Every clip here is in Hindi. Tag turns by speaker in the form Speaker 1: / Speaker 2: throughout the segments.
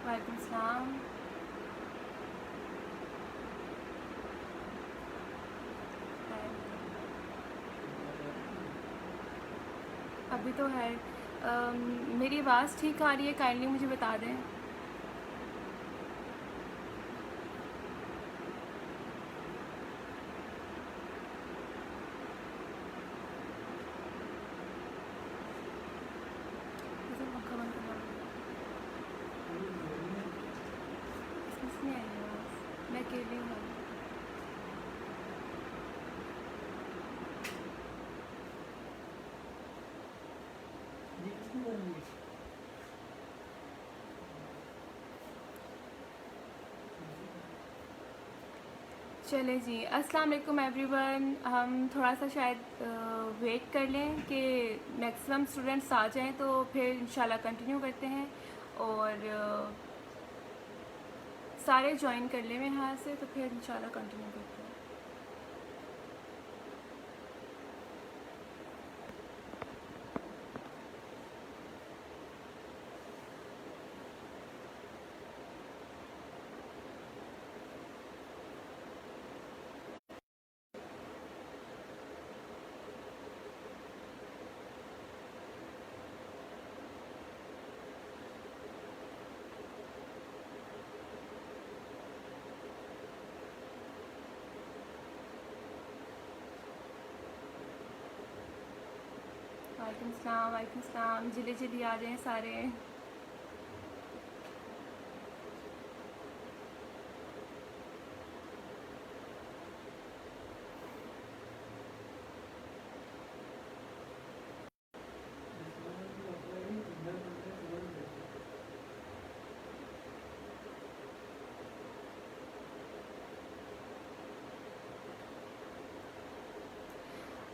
Speaker 1: वालेकुम सलाम। अभी तो है। मेरी आवाज़ ठीक आ रही है? काइंडली मुझे बता दें। मुझे पंखा बंद करना होगा। इसमें से नहीं आ रही आवाज़। मैं अकेली हूँ। चले जी, अस्सलाम वालेकुम एवरीवन। हम थोड़ा सा शायद वेट कर लें कि मैक्सिमम स्टूडेंट्स आ जाएं तो फिर इंशाल्लाह कंटिन्यू करते हैं। और सारे ज्वाइन कर लें मेरे हाथ से, तो फिर इंशाल्लाह कंटिन्यू करते हैं। वालेकुम सलाम, वालेकुम सलाम। जल्दी जल्दी आ जाएं सारे।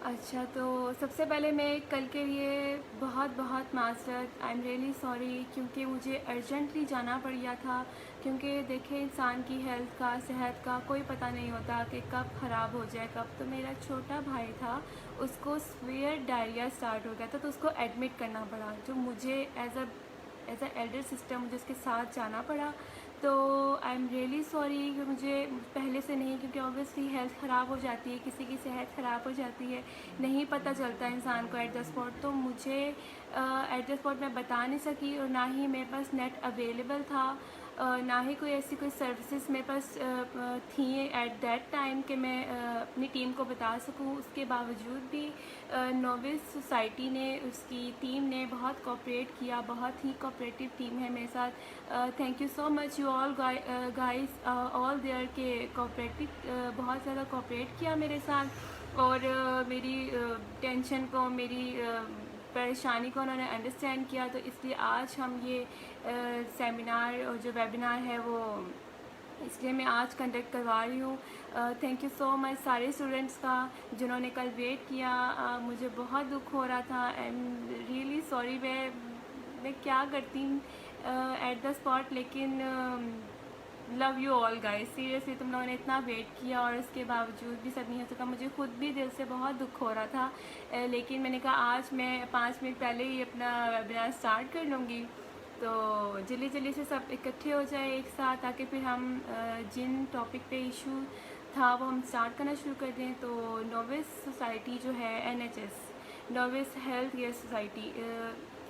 Speaker 1: अच्छा, तो सबसे पहले मैं कल के लिए बहुत बहुत माज़रत, आई एम रियली सॉरी, क्योंकि मुझे अर्जेंटली जाना पड़ गया था। क्योंकि देखिए, इंसान की हेल्थ का, सेहत का कोई पता नहीं होता कि कब ख़राब हो जाए कब। तो मेरा छोटा भाई था, उसको सीवियर डायरिया स्टार्ट हो गया था, तो उसको एडमिट करना पड़ा। जो मुझे एज अ एल्डर सिस्टर मुझे उसके साथ जाना पड़ा। तो आई एम रियली सॉरी कि मुझे पहले से नहीं, क्योंकि ऑब्वियसली हेल्थ ख़राब हो जाती है, किसी की सेहत ख़राब हो जाती है, नहीं पता चलता इंसान को एट द स्पॉट। तो मुझे एट द स्पॉट मैं बता नहीं सकी, और ना ही मेरे पास नेट अवेलेबल था, ना ही कोई ऐसी कोई सर्विसेज मेरे पास थी एट दैट टाइम कि मैं अपनी टीम को बता सकूं। उसके बावजूद भी नोविस सोसाइटी ने, उसकी टीम ने बहुत कोऑपरेट किया। बहुत ही कोऑपरेटिव टीम है मेरे साथ। Thank you so much you all guys all there के कोऑपरेटिव, बहुत ज़्यादा कोऑपरेट किया मेरे साथ। और मेरी टेंशन को, मेरी परेशानी को उन्होंने अंडरस्टैंड किया। तो इसलिए आज हम ये सेमिनार और जो वेबिनार है वो, इसलिए मैं आज कंडक्ट करवा रही हूँ। थैंक यू सो मच सारे स्टूडेंट्स का जिन्होंने कल वेट किया। मुझे बहुत दुख हो रहा था। आई एम रियली सॉरी। मैं क्या करती एट द स्पॉट, लेकिन love you all guys, seriously तुम लोगों ने इतना वेट किया और उसके बावजूद भी सब नहीं हो सका। मुझे खुद भी दिल से बहुत दुख हो रहा था, लेकिन मैंने कहा आज मैं 5 मिनट पहले ही अपना वेबिनार स्टार्ट कर लूँगी। तो जल्दी जल्दी से सब इकट्ठे हो जाए एक साथ, ताकि फिर हम जिन टॉपिक पे इशू था वो हम स्टार्ट करना शुरू कर दें। तो नोविस सोसाइटी जो है, NHS novice health care society,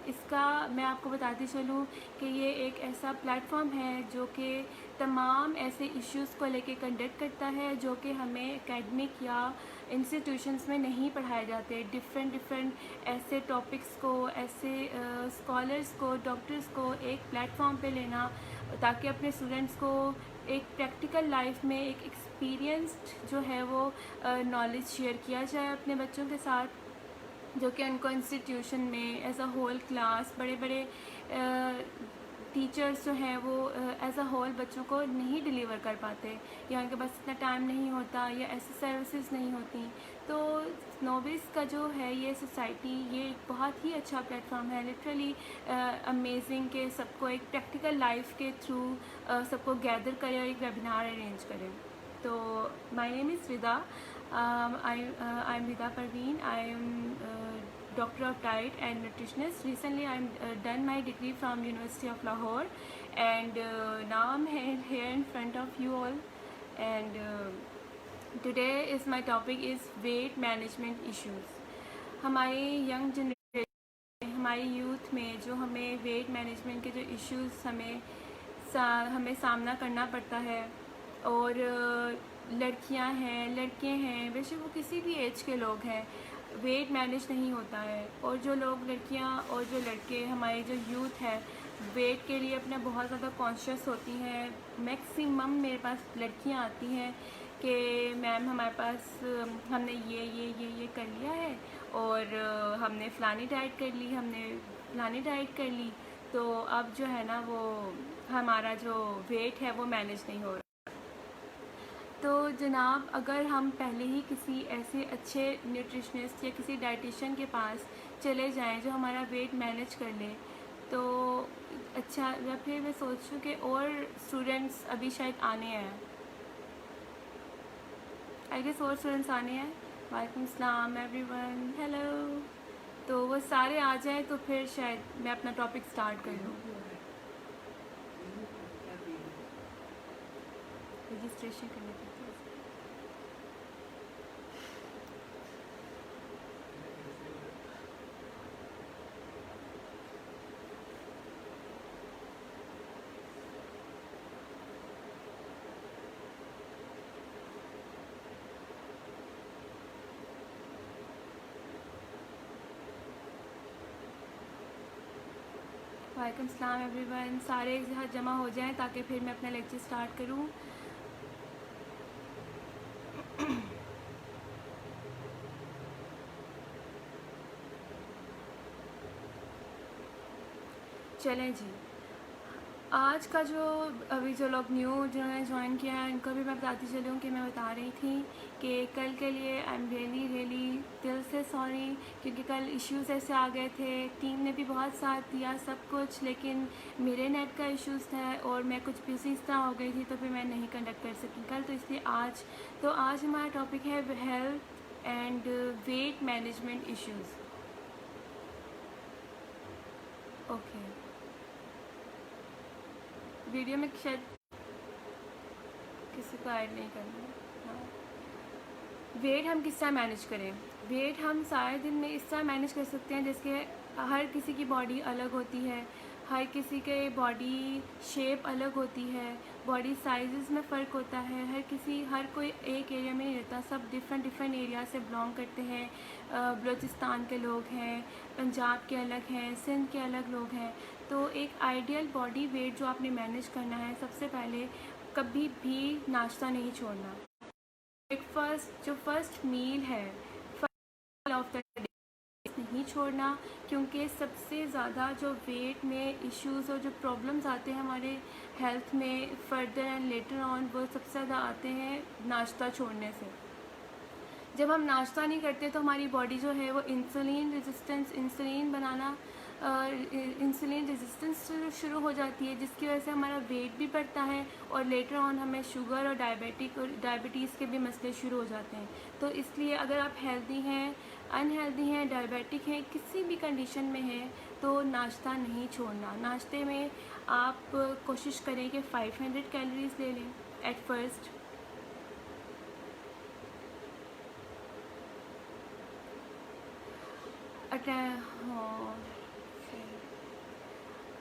Speaker 1: इसका मैं आपको बताती चलूँ कि ये एक ऐसा प्लेटफॉर्म है जो कि तमाम ऐसे इश्यूज़ को लेके कंडक्ट करता है जो कि हमें एकेडमिक या इंस्टीट्यूशंस में नहीं पढ़ाए जाते। डिफरेंट ऐसे टॉपिक्स को, ऐसे स्कॉलर्स को, डॉक्टर्स को एक प्लेटफॉर्म पे लेना, ताकि अपने स्टूडेंट्स को एक प्रैक्टिकल लाइफ में एक एक्सपीरियंस्ड जो है वो नॉलेज शेयर किया जाए अपने बच्चों के साथ, जो कि उनको इंस्टीट्यूशन में एज अ होल क्लास, बड़े बड़े टीचर्स जो हैं वो एज अ होल बच्चों को नहीं डिलीवर कर पाते, या उनके पास इतना टाइम नहीं होता, या ऐसी सर्विसेज नहीं होती। तो नोविस का जो है ये सोसाइटी, ये एक बहुत ही अच्छा प्लेटफॉर्म है, लिटरली अमेजिंग, के सबको एक प्रैक्टिकल लाइफ के थ्रू सबको गैदर करें और एक वेबिनार अरेंज करें। तो माय नेम इज़ विदा, आई एम विदा Parveen. I am doctor of diet and nutritionist. Recently I'm done my degree from University of Lahore, and now I'm here in front of you all, and today is my topic is weight management issues. हमारे यंग जनरेशन, हमारी यूथ में जो हमें वेट मैनेजमेंट के जो इश्यूज़ हमें सामना करना पड़ता है, और लड़कियां हैं, लड़के हैं, वैसे वो किसी भी एज के लोग हैं, वेट मैनेज नहीं होता है। और जो लोग लड़कियां और जो लड़के, हमारी जो यूथ है, वेट के लिए अपना बहुत ज़्यादा कॉन्शियस होती हैं। मैक्सिमम मेरे पास लड़कियां आती हैं कि मैम हमारे पास हमने ये कर लिया है, और हमने फ़लानी डाइट कर ली, हमने फ़लानी डाइट कर ली, तो अब जो है ना वो हमारा जो वेट है वो मैनेज नहीं हो रहा। तो जनाब, अगर हम पहले ही किसी ऐसे अच्छे न्यूट्रिशनिस्ट या किसी डाइटिशियन के पास चले जाएं जो हमारा वेट मैनेज कर ले तो अच्छा। या फिर मैं सोचूं कि और स्टूडेंट्स अभी शायद आने हैं, आई गेस और स्टूडेंट्स आने हैं। वालेकुम सलाम एवरीवन, हेलो। तो वो सारे आ जाएं तो फिर शायद मैं अपना टॉपिक स्टार्ट कर लूँ। रजिस्ट्रेशन करने की वालेकुम सलाम एवरीवन, सारे एक साथ जमा हो जाएं ताकि फिर मैं अपना लेक्चर स्टार्ट करूं। चलें जी, आज का जो अभी जो लोग न्यू जिन्होंने ज्वाइन किया है उनको भी मैं बताती चलूँ कि मैं बता रही थी कि कल के लिए आई एम रियली दिल से सॉरी, क्योंकि कल इश्यूज़ ऐसे आ गए थे। टीम ने भी बहुत साथ दिया सब कुछ, लेकिन मेरे नेट का इश्यूज़ था और मैं कुछ बिजी इस तरह हो गई थी, तो फिर मैं नहीं कंडक्ट कर सकी कल। तो इसलिए आज हमारा टॉपिक है health and weight management issues. Okay, video में शायद किसी को ऐड नहीं करना है। हाँ, वेट हम किस तरह मैनेज करें? वेट हम सारे दिन में इस तरह मैनेज कर सकते हैं जैसे हर किसी की बॉडी अलग होती है, हर किसी के बॉडी शेप अलग होती है, बॉडी साइज़ में फ़र्क होता है। हर कोई एक एरिया में नहीं रहता, सब डिफरेंट एरिया से बिलोंग करते हैं। बलूचिस्तान के लोग हैं, पंजाब के अलग हैं, सिंध के अलग लोग हैं। तो एक आइडियल बॉडी वेट जो आपने मैनेज करना है, सबसे पहले कभी भी नाश्ता नहीं छोड़ना। ब्रेकफास्ट जो फर्स्ट मील है, फर्स्ट ऑफ द डे नहीं छोड़ना, क्योंकि सबसे ज़्यादा जो वेट में इश्यूज़ और जो प्रॉब्लम्स आते हैं हमारे हेल्थ में फर्दर एंड लेटर ऑन, वो सबसे ज़्यादा आते हैं नाश्ता छोड़ने से। जब हम नाश्ता नहीं करते तो हमारी बॉडी जो है वो इंसुलिन रेजिस्टेंस शुरू हो जाती है, जिसकी वजह से हमारा वेट भी बढ़ता है और लेटर ऑन हमें शुगर और डायबिटीज़ के भी मसले शुरू हो जाते हैं। तो इसलिए अगर आप हेल्दी हैं, अनहेल्दी हैं, डायबिटिक हैं, किसी भी कंडीशन में हैं, तो नाश्ता नहीं छोड़ना। नाश्ते में आप कोशिश करें कि 500 कैलोरीज़ ले लें एट फर्स्ट।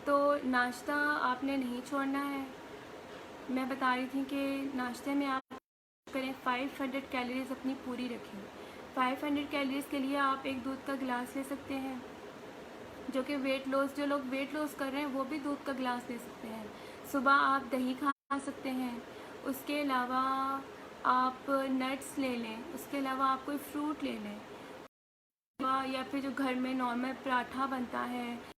Speaker 1: तो नाश्ता आपने नहीं छोड़ना है। मैं बता रही थी कि नाश्ते में आप करें 500 कैलोरीज़ अपनी पूरी रखें। 500 कैलोरीज़ के लिए आप एक दूध का गिलास ले सकते हैं, जो कि जो लोग वेट लॉस कर रहे हैं वो भी दूध का गिलास ले सकते हैं। सुबह आप दही खा सकते हैं, उसके अलावा आप नट्स ले लें, उसके अलावा आप कोई फ्रूट ले लें, या फिर जो घर में नॉर्मल पराठा बनता है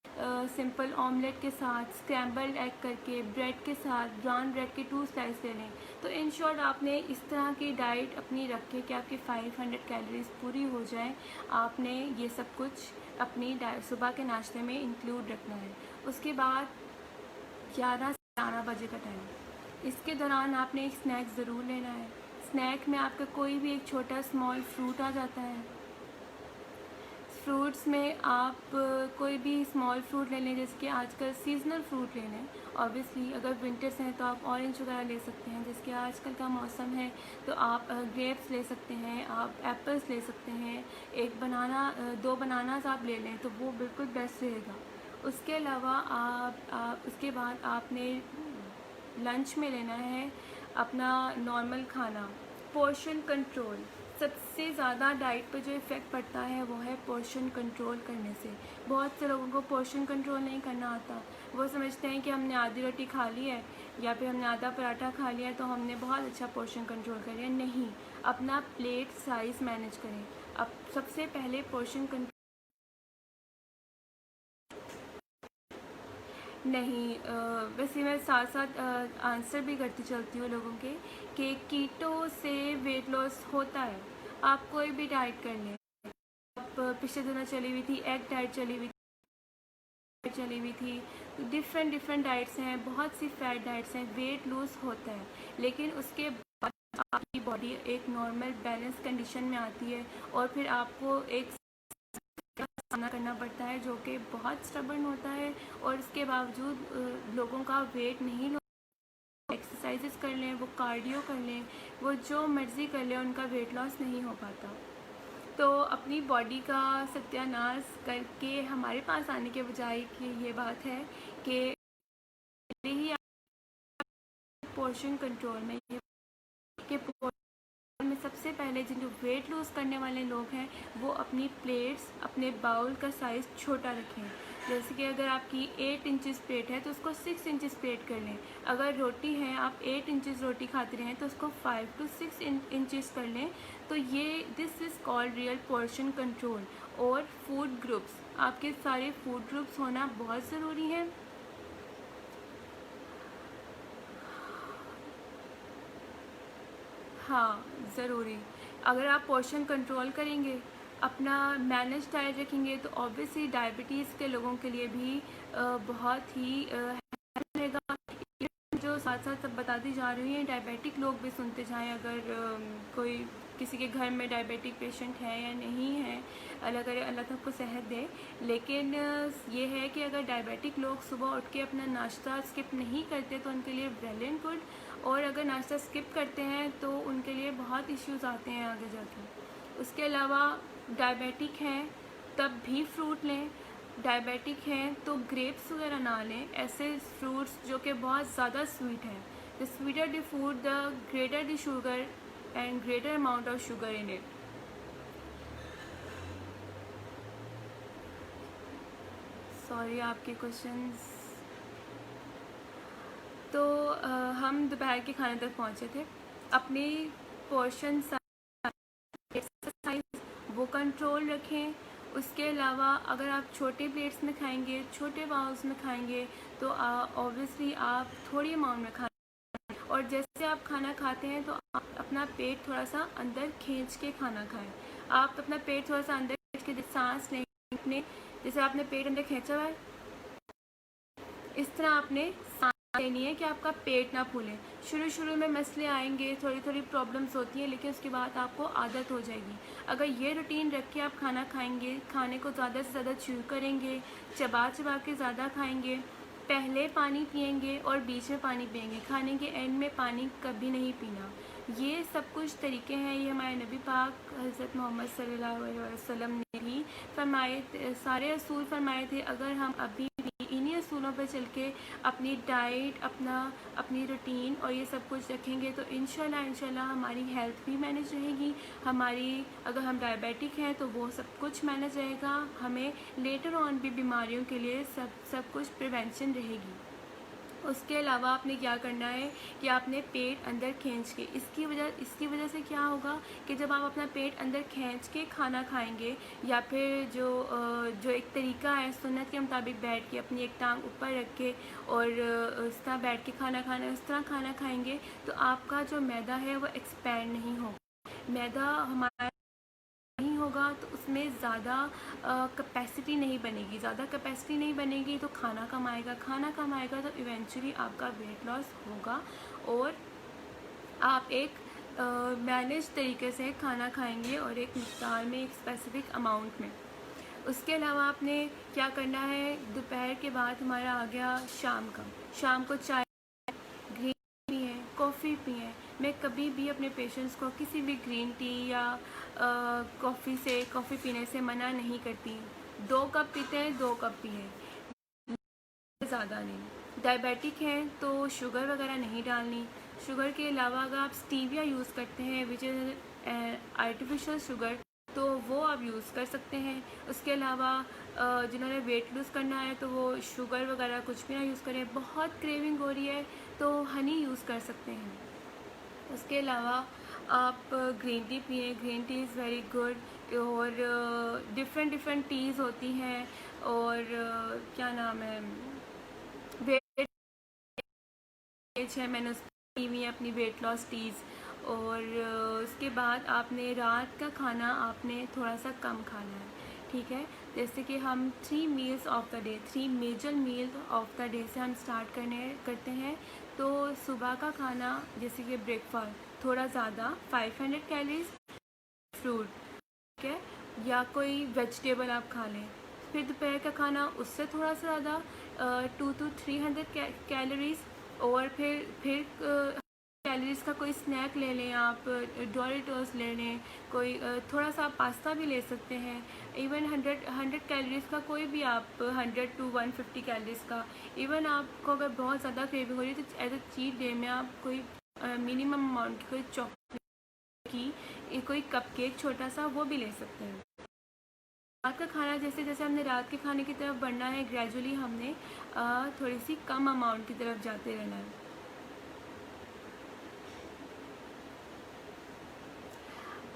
Speaker 1: सिंपल ऑमलेट के साथ, स्क्रैम्बल्ड एग करके, ब्रेड के साथ ब्राउन ब्रेड के 2 स्लाइस ले लें। तो इन शॉर्ट आपने इस तरह की डाइट अपनी रख के कि आपकी 500 कैलोरीज पूरी हो जाए, आपने ये सब कुछ अपनी सुबह के नाश्ते में इंक्लूड रखना है। उसके बाद 11 से 12 बजे का टाइम, इसके दौरान आपने एक स्नैक ज़रूर लेना है। स्नैक में आपका कोई भी एक छोटा स्मॉल फ्रूट आ जाता है, फ्रूट्स में आप कोई भी स्मॉल फ्रूट ले लें, जैसे कि आजकल सीजनल फ्रूट ले लें। ऑब्वियसली अगर विंटर्स हैं तो आप ऑरेंज वगैरह ले सकते हैं, जिसके आजकल का मौसम है तो आप ग्रेप्स ले सकते हैं, आप एप्पल्स ले सकते हैं, एक बनाना 2 बनानास आप ले लें तो वो बिल्कुल बेस्ट रहेगा। उसके अलावा आप उसके बाद आपने लंच में लेना है अपना नॉर्मल खाना। पोर्शन कंट्रोल, सबसे ज़्यादा डाइट पर जो इफ़ेक्ट पड़ता है वो है पोर्शन कंट्रोल करने से। बहुत से लोगों को पोर्शन कंट्रोल नहीं करना आता। वो समझते हैं कि हमने आधी रोटी खा ली है या फिर हमने आधा पराठा खा लिया है तो हमने बहुत अच्छा पोर्शन कंट्रोल कर लिया। नहीं, अपना प्लेट साइज़ मैनेज करें। अब सबसे पहले पोर्शन कंट्रोल नहीं, वैसे मैं साथ साथ आंसर भी करती चलती हूँ लोगों के कि कीटो से वेट लॉस होता है। आप कोई भी डाइट कर लें, आप पिछले दिनों चली हुई थी एग डाइट चली हुई थी, डिफरेंट डाइट्स हैं, बहुत सी फैट डाइट्स हैं, वेट लूज़ होता है। लेकिन उसके बाद आपकी बॉडी एक नॉर्मल बैलेंस कंडीशन में आती है और फिर आपको एक सामना करना पड़ता है जो कि बहुत स्टबर्न होता है और उसके बावजूद लोगों का वेट नहीं। एक्सरसाइजेस कर लें, वो कार्डियो कर लें, वो जो मर्ज़ी कर लें, उनका वेट लॉस नहीं हो पाता। तो अपनी बॉडी का सत्यानाश करके हमारे पास आने के बजाय कि ये बात है कि पहले ही पोर्शन कंट्रोल में ये कि में सबसे पहले जिन जो वेट लूज़ करने वाले लोग हैं वो अपनी प्लेट्स, अपने बाउल का साइज़ छोटा रखें। जैसे कि अगर आपकी 8 इंचज़ प्लेट है तो उसको 6 इंचज़ प्लेट कर लें। अगर रोटी है, आप 8 इंचज़ रोटी खाते रहें तो उसको 5 to 6 इंचज़ कर लें। तो ये this is called real portion control. और फूड ग्रुप्स, आपके सारे फूड ग्रुप्स होना बहुत ज़रूरी है। हाँ, ज़रूरी। अगर आप पोर्शन कंट्रोल करेंगे, अपना मैनेज डाइट रखेंगे तो ऑब्वियसली डायबिटीज़ के लोगों के लिए भी बहुत ही हेल्प रहेगा। जो साथ साथ सब बताती जा रही हैं, डायबिटिक लोग भी सुनते जाएं। अगर कोई किसी के घर में डायबिटिक पेशेंट है या नहीं है, अल्लाह करे अल्लाह सबको सेहत दे। लेकिन ये है कि अगर डायबिटिक लोग सुबह उठ के अपना नाश्ता स्किप नहीं करते तो उनके लिए वेल एंड गुड, और अगर नाश्ता स्किप करते हैं तो उनके लिए बहुत इश्यूज़ आते हैं आगे जाके। उसके अलावा डायबिटिक हैं तब भी फ्रूट लें, डायबिटिक हैं तो ग्रेप्स वगैरह ना लें, ऐसे फ्रूट्स जो कि बहुत ज़्यादा स्वीट हैं। The sweeter the food the greater the sugar and greater amount of sugar in it. Sorry आपके क्वेश्चंस। तो हम दोपहर के खाने तक पहुंचे थे। अपनी पोर्शन साइज वो कंट्रोल रखें। उसके अलावा अगर आप छोटे प्लेट्स में खाएंगे, छोटे बाउल्स में खाएंगे तो ऑब्वियसली आप थोड़ी अमाउंट में खाएं। और जैसे आप खाना खाते हैं तो आप अपना पेट थोड़ा सा अंदर खींच के खाना खाएं। आप अपना पेट थोड़ा सा अंदर खींच के सांस लें, अपने जैसे आपने पेट अंदर खींचा हुआ है इस तरह आपने सांस लेनी है कि आपका पेट ना फूले। शुरू में मसले आएंगे, थोड़ी प्रॉब्लम्स होती हैं, लेकिन उसके बाद आपको आदत हो जाएगी। अगर ये रूटीन रख के आप खाना खाएंगे, खाने को ज़्यादा से ज़्यादा च्यू करेंगे, चबा के ज़्यादा खाएंगे, पहले पानी पिएंगे और बीच में पानी पिएंगे, खाने के एंड में पानी कभी नहीं पीना। ये सब कुछ तरीके हैं, ये हमारे नबी पाक हज़रत मोहम्मद सल्लल्लाहु अलैहि वसल्लम ने भी फरमाए, सारे असूल फरमाए थे। अगर हम अभी इन्हीं असूलों पर चल के अपनी डाइट, अपनी रूटीन और ये सब कुछ रखेंगे तो इंशाल्लाह हमारी हेल्थ भी मैनेज रहेगी। अगर हम डायबिटिक हैं तो वो सब कुछ मैनेज रहेगा। हमें लेटर ऑन भी बीमारियों के लिए सब कुछ प्रिवेंशन रहेगी। उसके अलावा आपने क्या करना है कि आपने पेट अंदर खींच के, इसकी वजह से क्या होगा कि जब आप अपना पेट अंदर खींच के खाना खाएंगे या फिर जो एक तरीका है सुन्नत के मुताबिक बैठ के अपनी एक टांग ऊपर रख के और उस तरह बैठ के खाना खाना, उस तरह खाना खाएंगे तो आपका जो मैदा है वो एक्सपैंड नहीं होगा। मैदा हमारा नहीं होगा तो उसमें ज़्यादा कैपेसिटी नहीं बनेगी तो खाना कम आएगा तो इवेंचुअली आपका वेट लॉस होगा और आप एक मैनेज तरीके से खाना खाएंगे और एक मिक़दार में, एक स्पेसिफिक अमाउंट में। उसके अलावा आपने क्या करना है, दोपहर के बाद हमारा आ गया शाम को चाय, ग्रीन पिए, कॉफ़ी पिए। मैं कभी भी अपने पेशेंट्स को किसी भी ग्रीन टी या कॉफ़ी पीने से मना नहीं करती। 2 कप पीते हैं, 2 कप पिए, ज़्यादा नहीं। डायबिटिक हैं तो शुगर वगैरह नहीं डालनी। शुगर के अलावा अगर आप स्टीविया यूज़ करते हैं विच इज़ आर्टिफिशियल शुगर, तो वो आप यूज़ कर सकते हैं। उसके अलावा जिन्होंने वेट लूज़ करना है तो वो शुगर वगैरह कुछ भी ना यूज़ करें। बहुत क्रेविंग हो रही है तो हनी यूज़ कर सकते हैं। उसके अलावा आप ग्रीन टी पिए, green tea is very good. और डिफरेंट टीज़ होती हैं, और क्या नाम है, वेट है, मैंने उस की हुई है अपनी वेट लॉस टीज़। और उसके बाद आपने रात का खाना आपने थोड़ा सा कम खाना है, ठीक है। जैसे कि हम 3 meals of the day, 3 major meal of the day से हम स्टार्ट करते हैं। तो सुबह का खाना जैसे कि ब्रेकफास्ट थोड़ा ज़्यादा 500 कैलोरीज फ्रूट, ठीक है, या कोई वेजिटेबल आप खा लें। फिर दोपहर का खाना उससे थोड़ा सा ज़्यादा 200 to 300 कैलोरीज। और फिर कैलोरीज का कोई स्नैक ले लें आप, डोरिटोस ले लें, कोई थोड़ा सा पास्ता भी ले सकते हैं। इवन 100 कैलोरीज का कोई भी आप 100 to 150 कैलोरीज का। इवन आपको अगर बहुत ज़्यादा क्रेविंग हो रही है तो एज अ चीट डे में आप कोई मिनिमम अमाउंट की कोई चॉकलेट की कोई कपकेक छोटा सा वो भी ले सकते हैं। रात का खाना जैसे जैसे हमने रात के खाने की तरफ बढ़ना है, ग्रेजुअली हमने थोड़ी सी कम अमाउंट की तरफ जाते रहना है।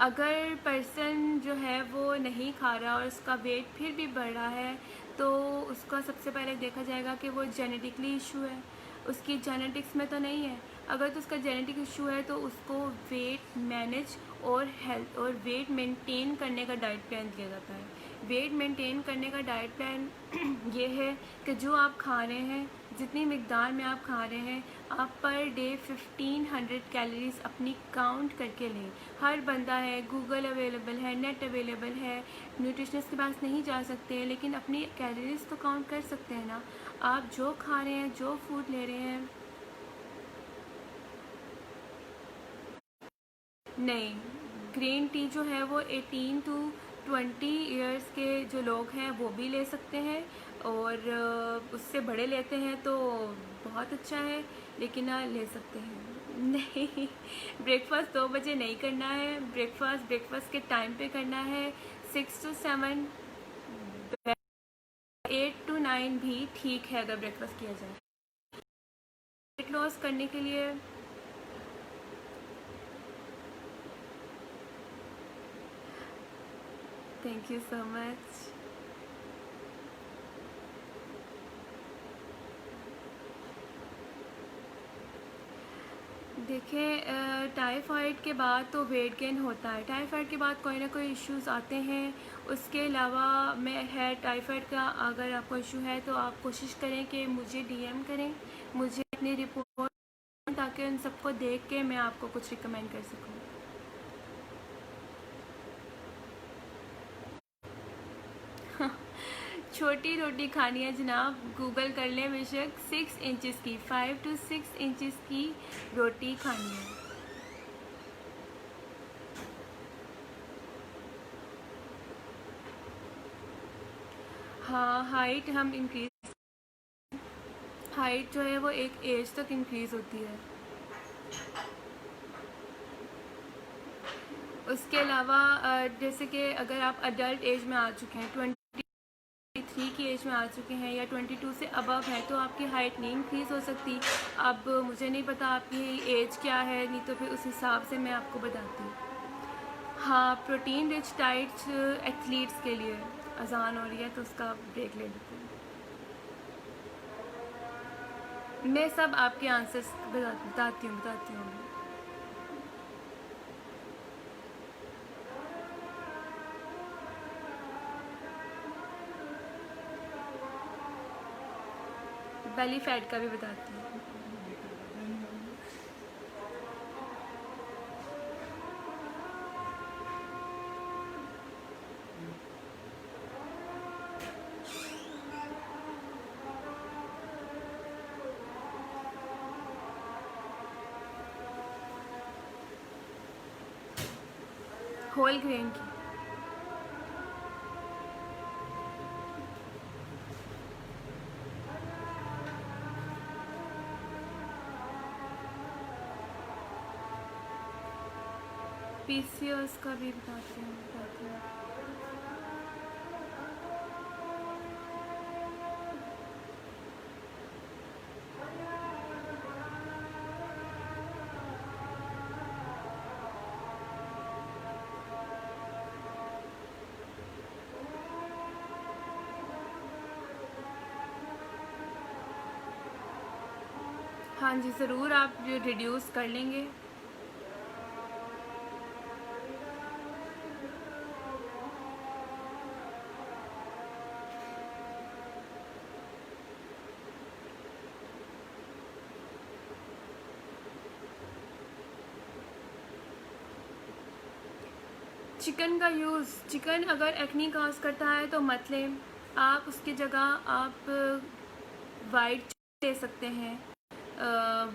Speaker 1: अगर पर्सन जो है वो नहीं खा रहा और उसका वेट फिर भी बढ़ रहा है तो उसका सबसे पहले देखा जाएगा कि वो जेनेटिकली इशू है, उसकी जेनेटिक्स में तो नहीं है। अगर तो उसका जेनेटिक इशू है तो उसको वेट मैनेज और हेल्थ और वेट मेंटेन करने का डाइट प्लान दिया जाता है। वेट मेंटेन करने का डाइट प्लान ये है कि जो आप खा रहे हैं, जितनी मिकदार में आप खा रहे हैं, आप पर डे 1500 कैलोरीज अपनी काउंट करके लें। हर बंदा है, गूगल अवेलेबल है, नेट अवेलेबल है, न्यूट्रिशनिस्ट के पास नहीं जा सकते हैं लेकिन अपनी कैलोरीज तो काउंट कर सकते हैं ना। आप जो खा रहे हैं, जो फूड ले रहे हैं, नहीं, ग्रीन टी जो है वो 18 to 20 ईयर्स के जो लोग हैं वो भी ले सकते हैं, और उससे बड़े लेते हैं तो बहुत अच्छा है, लेकिन ले सकते हैं। नहीं, ब्रेकफास्ट 2 बजे नहीं करना है। ब्रेकफास्ट के टाइम पे करना है, 6 to 7, 8 to 9 भी ठीक है अगर ब्रेकफास्ट किया जाए। वेट लॉस करने के लिए थैंक यू सो मच। देखिए, टाइफाइड के बाद तो वेट गेन होता है, टाइफाइड के बाद कोई ना कोई इश्यूज आते हैं। उसके अलावा मैं है टाइफाइड का अगर आपको इशू है तो आप कोशिश करें कि मुझे डीएम करें, मुझे अपनी रिपोर्ट, ताकि उन सबको देख के मैं आपको कुछ रिकमेंड कर सकूं। छोटी रोटी खानी है जनाब, गूगल कर लें बेशक। 6 इंचज़ की, 5 to 6 इंचज़ की रोटी खानी है। हाँ, हाइट जो है वो एक एज तक इंक्रीज़ होती है। उसके अलावा जैसे कि अगर आप अडल्ट एज में आ चुके हैं, 23 की एज में आ चुके हैं या 22 से अबव है, तो आपकी हाइट नहीं इंक्रीज़ हो सकती। अब मुझे नहीं पता आपकी एज क्या है, नहीं तो फिर उस हिसाब से मैं आपको बताती हूँ। हाँ, प्रोटीन रिच डाइट्स एथलीट्स के लिए। अजान हो रही है तो उसका ब्रेक ले लेते हैं। मैं सब आपके आंसर्स बताती हूँ। बेली फैट का भी बताती हूँ। होल ग्रेन की। पीसीओएस का भी बताते हैं। हाँ जी, ज़रूर आप रिड्यूस कर लेंगे। चिकन का यूज़, चिकन अगर एक्नी काज करता है तो मत लें आप, उसकी जगह आप वाइट ले सकते हैं,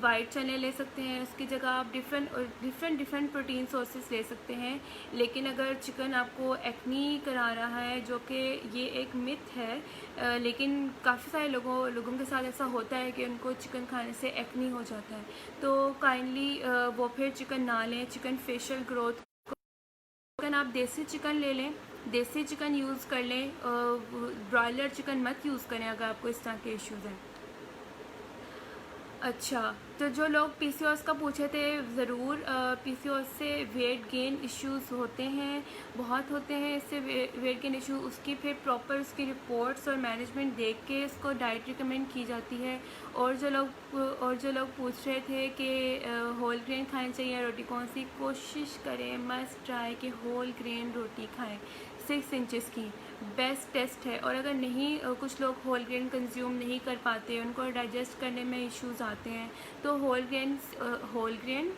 Speaker 1: वाइट चने ले सकते हैं, उसकी जगह आप डिफरेंट प्रोटीन सोर्सेज ले सकते हैं। लेकिन अगर चिकन आपको एक्नी करा रहा है, जो कि ये एक मिथ है, लेकिन काफ़ी सारे लोगों के साथ ऐसा होता है कि उनको चिकन खाने से एक्नी हो जाता है, तो काइंडली वो फिर चिकन ना लें। चिकन फेशियल ग्रोथ, चिकन आप देसी चिकन ले लें, देसी चिकन यूज़ कर लें, ब्रॉयलर चिकन मत यूज़ करें अगर आपको इस तरह के इश्यूज़ हैं। अच्छा, तो जो लोग पीसीओएस का पूछे थे, ज़रूर पीसीओएस से वेट गेन इश्यूज़ होते हैं, बहुत होते हैं इससे वेट गेन इशू। उसकी फिर प्रॉपर उसकी रिपोर्ट्स और मैनेजमेंट देख के इसको डाइट रिकमेंड की जाती है। और जो लोग पूछ रहे थे कि होल ग्रेन खानी चाहिए रोटी कौन सी, कोशिश करें, मस्ट ट्राई कि होल ग्रेन रोटी खाएं। 6 इंचेस की बेस्ट टेस्ट है। और अगर नहीं, कुछ लोग होल ग्रेन कंज्यूम नहीं कर पाते, उनको डाइजेस्ट करने में इश्यूज़ आते हैं, तो होल ग्रेन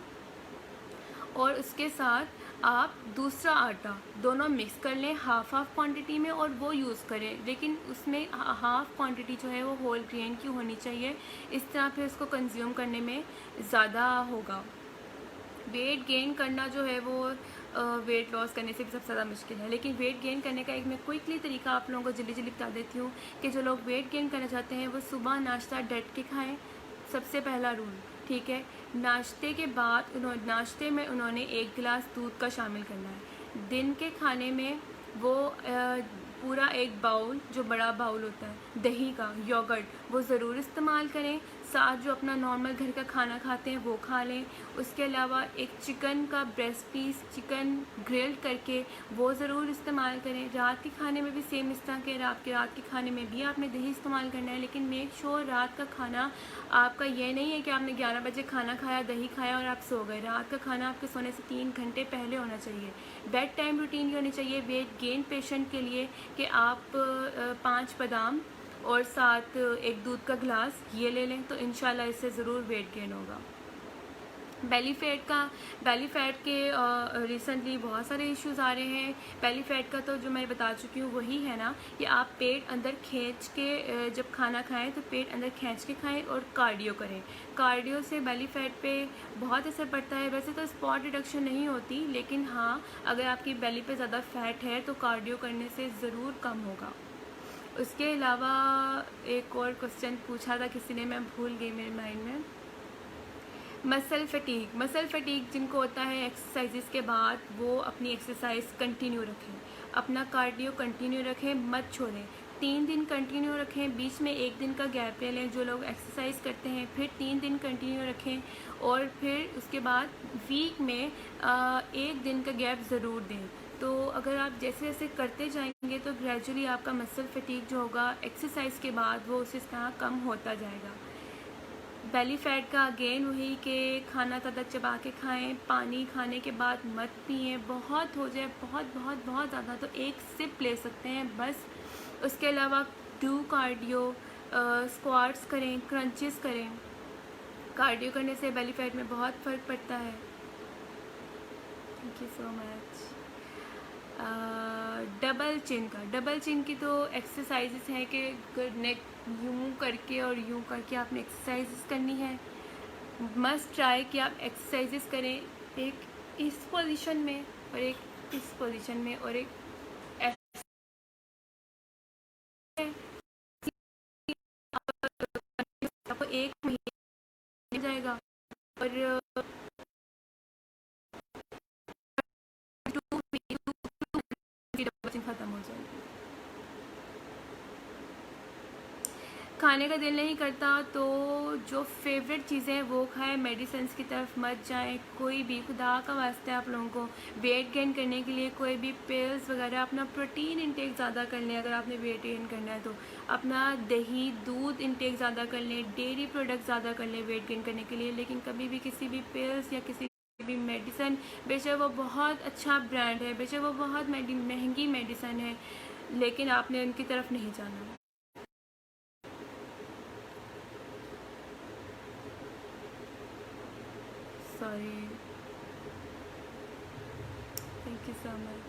Speaker 1: और उसके साथ आप दूसरा आटा दोनों मिक्स कर लें हाफ क्वांटिटी में और वो यूज़ करें। लेकिन उसमें हाफ क्वांटिटी जो है वो होल ग्रेन की होनी चाहिए। इस तरह फिर उसको कंज्यूम करने में ज़्यादा होगा। वेट गेन करना जो है वो वेट लॉस करने से भी सबसे ज़्यादा मुश्किल है। लेकिन वेट गेन करने का एक मैं क्विकली तरीका आप लोगों को जल्दी बता देती हूँ कि जो लोग वेट गेन करना चाहते हैं वो सुबह नाश्ता डट के खाएं। सबसे पहला रूल, ठीक है। नाश्ते के बाद नाश्ते में उन्होंने 1 गिलास दूध का शामिल करना है। दिन के खाने में वो पूरा 1 बाउल, जो बड़ा बाउल होता है दही का, योगर्ट, वो ज़रूर इस्तेमाल करें। साथ जो अपना नॉर्मल घर का खाना खाते हैं वो खा लें। उसके अलावा एक चिकन का ब्रेस्ट पीस, चिकन ग्रिल्ड करके वो ज़रूर इस्तेमाल करें। रात के खाने में भी सेम इस तरह के रात के खाने में भी आपने दही इस्तेमाल करना है। लेकिन मेक श्योर रात का खाना आपका ये नहीं है कि आपने 11 बजे खाना खाया, दही खाया और आप सो गए। रात का खाना आपके सोने से 3 घंटे पहले होना चाहिए। बेड टाइम रूटीन होनी चाहिए वेट गेन पेशेंट के लिए कि आप 5 बादाम और साथ 1 दूध का गिलास ये ले लें, तो इंशाल्लाह इससे ज़रूर वेट गेन होगा। बेली फैट के रिसेंटली बहुत सारे इश्यूज़ आ रहे हैं। बेली फैट का तो जो मैं बता चुकी हूँ वही है ना, कि आप पेट अंदर खींच के जब खाना खाएं तो पेट अंदर खींच के खाएं और कार्डियो करें। कार्डियो से बेली फैट पे बहुत असर पड़ता है। वैसे तो स्पॉट रिडक्शन नहीं होती, लेकिन हाँ, अगर आपकी बेली पे ज़्यादा फैट है तो कार्डियो करने से ज़रूर कम होगा। उसके अलावा एक और क्वेश्चन पूछा था किसी ने, मैं भूल गई मेरे माइंड में। मसल फटीक जिनको होता है एक्सरसाइजेस के बाद, वो अपनी एक्सरसाइज कंटिन्यू रखें, अपना कार्डियो कंटिन्यू रखें, मत छोड़ें। 3 दिन कंटिन्यू रखें, बीच में 1 दिन का गैप ले लें। जो लोग एक्सरसाइज करते हैं फिर 3 दिन कंटिन्यू रखें, और फिर उसके बाद वीक में 1 दिन का गैप ज़रूर दें। तो अगर आप जैसे जैसे करते जाएंगे तो ग्रेजुअली आपका मसल फटीक जो होगा एक्सरसाइज के बाद वो उसी तरह कम होता जाएगा। बेली फैट का अगेन वही कि खाना ज़्यादा चबा के खाएं, पानी खाने के बाद मत पिएं। बहुत हो जाए, बहुत ज़्यादा तो 1 सिप ले सकते हैं बस। उसके अलावा डू कार्डियो, स्क्वाट्स करें, क्रंचेस करें। कार्डियो करने से बेली फैट में बहुत फ़र्क पड़ता है। Thank you so much. Double chin की तो एक्सरसाइजेस हैं कि नेक यूँ करके और यूँ करके आपने एक्सरसाइजेस करनी है। मस्ट ट्राई कि आप एक्सरसाइजेस करें एक इस पोजीशन में और एक इस पोजीशन में, और एक आपको 1 महीने जाएगा और 2 ख़त्म हो जाएगी। खाने का दिल नहीं करता तो जो फेवरेट चीज़ें हैं वो खाएं, मेडिसिन की तरफ मत जाएं। कोई भी, खुदा का वास्ते आप लोगों को वेट गेन करने के लिए कोई भी पिल्स वगैरह, अपना प्रोटीन इंटेक ज़्यादा कर लें। अगर आपने वेट गेन करना है तो अपना दही दूध इंटेक ज़्यादा कर लें, डेयरी प्रोडक्ट ज़्यादा कर लें वेट गेन करने के लिए। लेकिन कभी भी किसी भी पिल्स या किसी भी मेडिसिन, बेशक वो बहुत अच्छा ब्रांड है, बेशक वो बहुत महंगी मेडिसिन है, लेकिन आपने उनकी तरफ नहीं जाना। Sorry, thank you so much.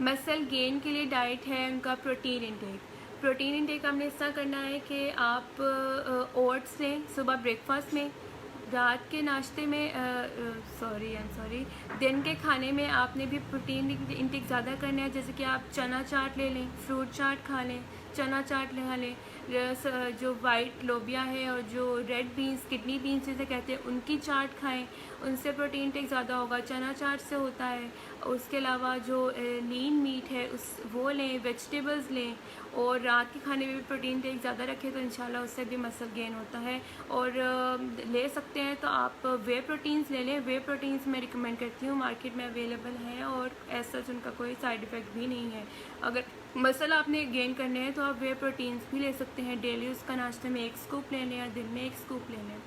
Speaker 1: Muscle gain के लिए डाइट है उनका प्रोटीन इंटेक। प्रोटीन इंटेक हमने इस तरह करना है कि आप ओट्स लें सुबह ब्रेकफास्ट में, रात के नाश्ते में सॉरी दिन के खाने में आपने भी प्रोटीन इंटेक ज़्यादा करना है। जैसे कि आप चना चाट ले लें, फ्रूट चाट खा लें, चना चाट खा लें, जो वाइट लोबिया है और जो रेड बीन्स, किडनी बीन्स जिसे कहते हैं, उनकी चाट खाएं, उनसे प्रोटीन इंटेक ज़्यादा होगा। चना चाट से होता है। उसके अलावा जो लीन मीट है वो लें, वेजिटेबल्स लें, और रात के खाने में भी प्रोटीन इंटेक ज़्यादा रखें तो इंशाल्लाह उससे भी मसल गेन होता है। और ले सकते हैं तो आप वे प्रोटीन्स ले लें। वे प्रोटीन्स मैं रिकमेंड करती हूँ, मार्केट में अवेलेबल हैं और ऐसा उनका कोई साइड इफ़ेक्ट भी नहीं है। अगर मसल आपने गेन करने हैं तो आप वे प्रोटीन्स भी ले सकते हैं। डेली उसका नाश्ते में 1 स्कूप ले लें या दिन में 1 स्कूप ले लें।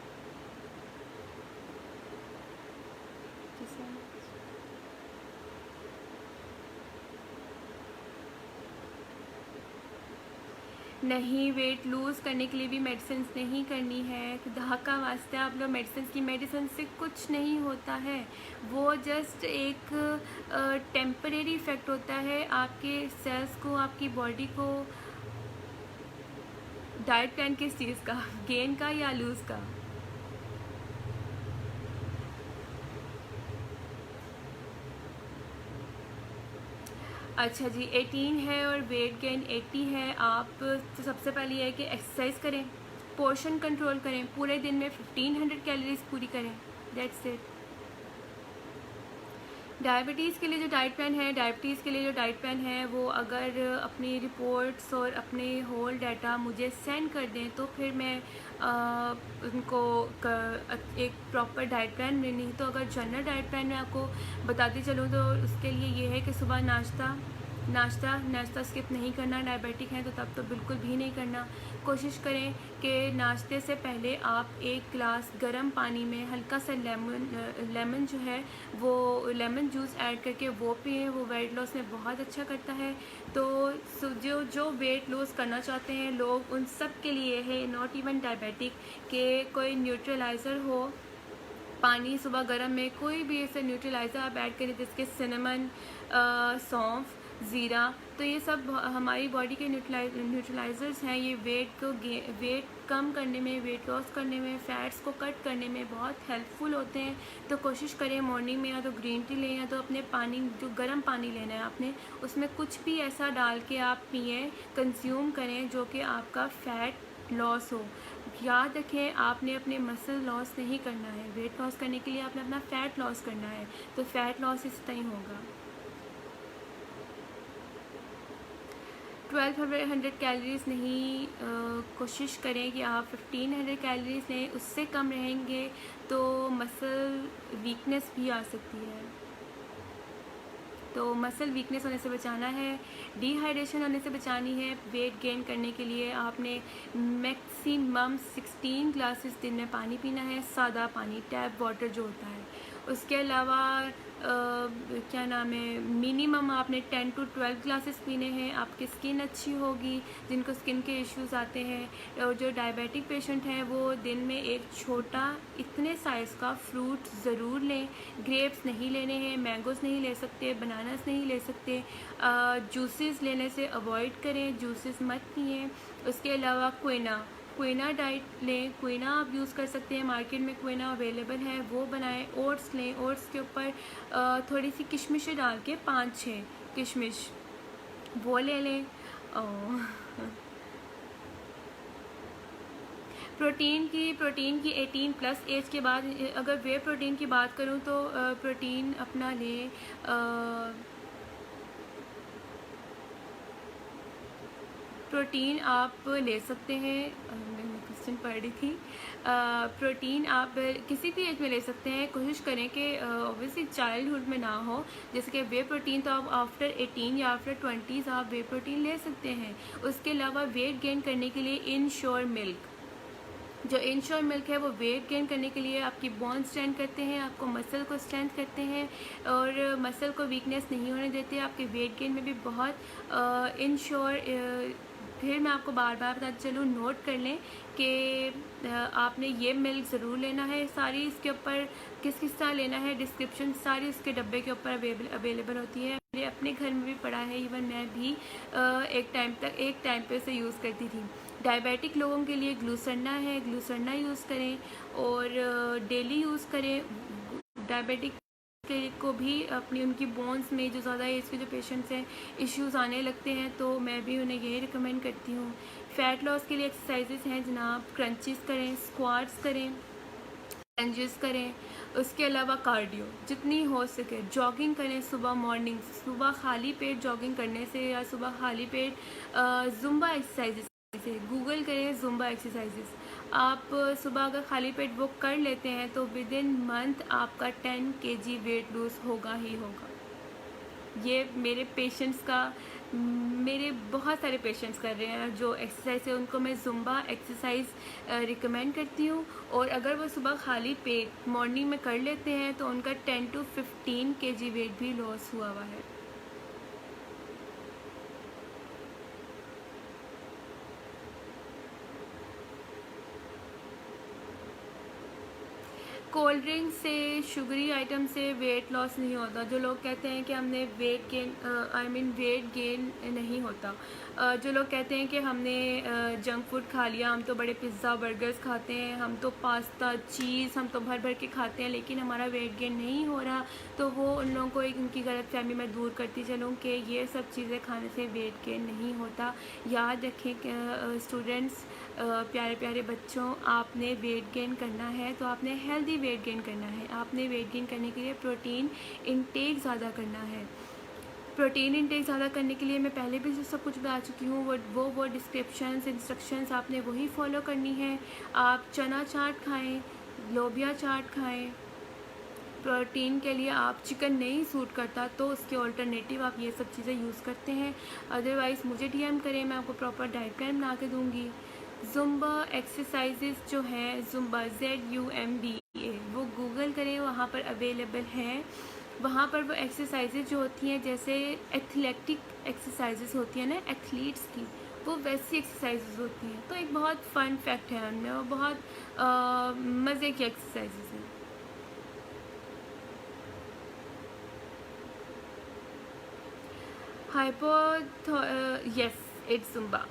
Speaker 1: नहीं, वेट लूज़ करने के लिए भी मेडिसिन नहीं करनी है। खुदा का वास्ते आप लोग मेडिसिन से कुछ नहीं होता है। वो जस्ट एक टेम्परेरी इफ़ेक्ट होता है आपके सेल्स को, आपकी बॉडी को। डाइट प्लान किस चीज़ का, गेन का या लूज़ का? अच्छा जी, 18 है और वेट गेन 80 है। आप तो सबसे पहले यह है कि एक्सरसाइज करें, पोर्शन कंट्रोल करें, पूरे दिन में 1500 कैलोरीज पूरी करें, दैट्स इट। डायबिटीज़ के लिए जो डाइट प्लान है वो अगर अपनी रिपोर्ट्स और अपने होल डाटा मुझे सेंड कर दें तो फिर मैं उनको एक प्रॉपर डाइट प्लान में, नहीं तो अगर जनरल डाइट प्लान में आपको बताती चलूँ तो उसके लिए ये है कि सुबह नाश्ता स्किप नहीं करना। डायबिटिक हैं तो तब तो बिल्कुल भी नहीं करना। कोशिश करें कि नाश्ते से पहले आप 1 गिलास गर्म पानी में हल्का सा लेमन जो है वो लेमन जूस ऐड करके वो पिएं। वो वेट लॉस में बहुत अच्छा करता है। तो जो वेट लॉस करना चाहते हैं लोग, उन सब के लिए है, नॉट इवन डायबिटिक, कि कोई न्यूट्रलाइज़र हो, पानी सुबह गर्म में कोई भी ऐसे न्यूट्रलाइज़र आप ऐड करें, जिसके सिनेमन, सौंफ, ज़ीरा, तो ये सब हमारी बॉडी के न्यूट्रलाइज़र्स हैं। ये वेट कम करने में, वेट लॉस करने में, फ़ैट्स को कट करने में बहुत हेल्पफुल होते हैं। तो कोशिश करें मॉर्निंग में या तो ग्रीन टी लें या तो अपने पानी, जो गर्म पानी लेना है आपने, उसमें कुछ भी ऐसा डाल के आप पिएँ, कंज्यूम करें जो कि आपका फ़ैट लॉस हो। याद रखें, आपने अपने मसल लॉस नहीं करना है। वेट लॉस करने के लिए आपने अपना फ़ैट लॉस करना है, तो फ़ैट लॉस इस टाइम होगा। 1200 कैलोरीज़ नहीं, कोशिश करें कि आप 1500 कैलोरीज़ लें। उससे कम रहेंगे तो मसल वीकनेस भी आ सकती है। तो मसल वीकनेस होने से बचाना है, डिहाइड्रेशन होने से बचानी है। वेट गेन करने के लिए आपने मैक्सिमम 16 ग्लासेस दिन में पानी पीना है, सादा पानी, टैप वाटर जो होता है। उसके अलावा क्या नाम है, मिनिमम आपने 10 to 12 ग्लासेस पीने हैं। आपकी स्किन अच्छी होगी, जिनको स्किन के इश्यूज़ आते हैं। और जो डायबिटिक पेशेंट हैं वो दिन में एक छोटा इतने साइज़ का फ्रूट ज़रूर लें। ग्रेप्स नहीं लेने हैं, मैंगोज़ नहीं ले सकते, बनानास नहीं ले सकते। जूसेस लेने से अवॉइड करें, जूसेस मत पिएं। उसके अलावा क्विना डाइट लें, क्विना आप यूज़ कर सकते हैं, मार्केट में क्विना अवेलेबल है, वो बनाएं। ओट्स लें, ओट्स के ऊपर थोड़ी सी किशमिश डाल के 5-6 किशमिश वो ले लें। प्रोटीन की 18 प्लस एज के बाद, अगर वे प्रोटीन की बात करूं तो प्रोटीन अपना लें, प्रोटीन आप ले सकते हैं, मैं क्वेश्चन पढ़ रही थी, प्रोटीन आप किसी भी एज में ले सकते हैं। कोशिश करें कि ऑब्वियसली चाइल्डहुड में ना हो, जैसे कि वे प्रोटीन तो आप आफ्टर 18 या आफ्टर 20s आप वे प्रोटीन ले सकते हैं। उसके अलावा वेट गेन करने के लिए इनश्योर मिल्क, जो इनश्योर मिल्क है वो वेट गेन करने के लिए आपकी बोन स्ट्रेंथ करते हैं, आपको मसल को स्ट्रेंथ करते हैं और मसल को वीकनेस नहीं होने देते, आपके वेट गेन में भी बहुत इनश्योर। फिर मैं आपको बार बार बताती चलूँ, नोट कर लें कि आपने ये मिल्क ज़रूर लेना है। सारी इसके ऊपर किस किस तरह लेना है, डिस्क्रिप्शन सारी उसके डब्बे के ऊपर अवेलेबल होती है। मेरे अपने घर में भी पड़ा है, इवन मैं भी एक टाइम पे उसे यूज़ करती थी। डायबिटिक लोगों के लिए ग्लूसरना है, ग्लूसरना यूज़ करें और डेली यूज़ करें। डायबिटिक को भी अपनी उनकी बोन्स में जो ज़्यादा एज के जो पेशेंट्स हैं इश्यूज़ आने लगते हैं, तो मैं भी उन्हें यही रिकमेंड करती हूँ। फ़ैट लॉस के लिए एक्सरसाइजेस हैं जनाब, क्रंचेस करें, स्क्वाट्स करें, लंजेस करें। उसके अलावा कार्डियो जितनी हो सके, जॉगिंग करें सुबह मॉर्निंग, सुबह खाली पेट जॉगिंग करने से या सुबह खाली पेट जुम्बा एक्सरसाइजेस से, गूगल करें जुम्बा एक्सरसाइजेस। आप सुबह अगर खाली पेट वो कर लेते हैं तो विद इन मंथ आपका 10 kg वेट लूज़ होगा ही होगा। ये मेरे बहुत सारे पेशेंट्स कर रहे हैं जो एक्सरसाइज है, उनको मैं जुम्बा एक्सरसाइज रिकमेंड करती हूँ। और अगर वो सुबह खाली पेट मॉर्निंग में कर लेते हैं तो उनका 10 to 15 kg वेट भी लॉस हुआ है। कोल्ड ड्रिंक से, शुगरी आइटम से वेट लॉस नहीं होता। जो लोग कहते हैं कि हमने वेट गेन नहीं होता। जो लोग कहते हैं कि हमने जंक फूड खा लिया, हम तो बड़े पिज़्ज़ा बर्गर्स खाते हैं, हम तो पास्ता चीज़ हम तो भर भर के खाते हैं, लेकिन हमारा वेट गेन नहीं हो रहा, तो वो उन लोगों को एक उनकी गलतफहमी मैं दूर करती चलूँ कि ये सब चीज़ें खाने से वेट गेन नहीं होता। याद रखें कि स्टूडेंट्स, प्यारे प्यारे बच्चों, आपने वेट गेन करना है तो आपने हेल्दी वेट गेन करना है। आपने वेट गेन करने के लिए प्रोटीन इंटेक ज़्यादा करना है। प्रोटीन इंटेक ज़्यादा करने के लिए मैं पहले भी जो सब कुछ बता चुकी हूँ, वो डिस्क्रिप्शंस इंस्ट्रक्शंस आपने वही फॉलो करनी है। आप चना चाट खाएं, लोबिया चाट खाएं। प्रोटीन के लिए आप चिकन नहीं सूट करता तो उसके ऑल्टरनेटिव आप ये सब चीज़ें यूज़ करते हैं। अदरवाइज़ मुझे डीएम करें, मैं आपको प्रॉपर डाइट प्लान बना के दूँगी। जुम्बा एक्सरसाइजेस जो हैं, जुम्बा ZUMBA, वो गूगल करें, वहाँ पर अवेलेबल हैं। वहाँ पर वो एक्सरसाइजेज जो होती हैं, जैसे एथलेटिक एक्सरसाइजेस होती हैं ना एथलीट्स की, वो वैसी एक्सरसाइजेज होती हैं। तो एक बहुत फ़न फैक्ट है उनमें, वो बहुत मज़े की एक्सरसाइजेज हैं। Yes, it's Zumba.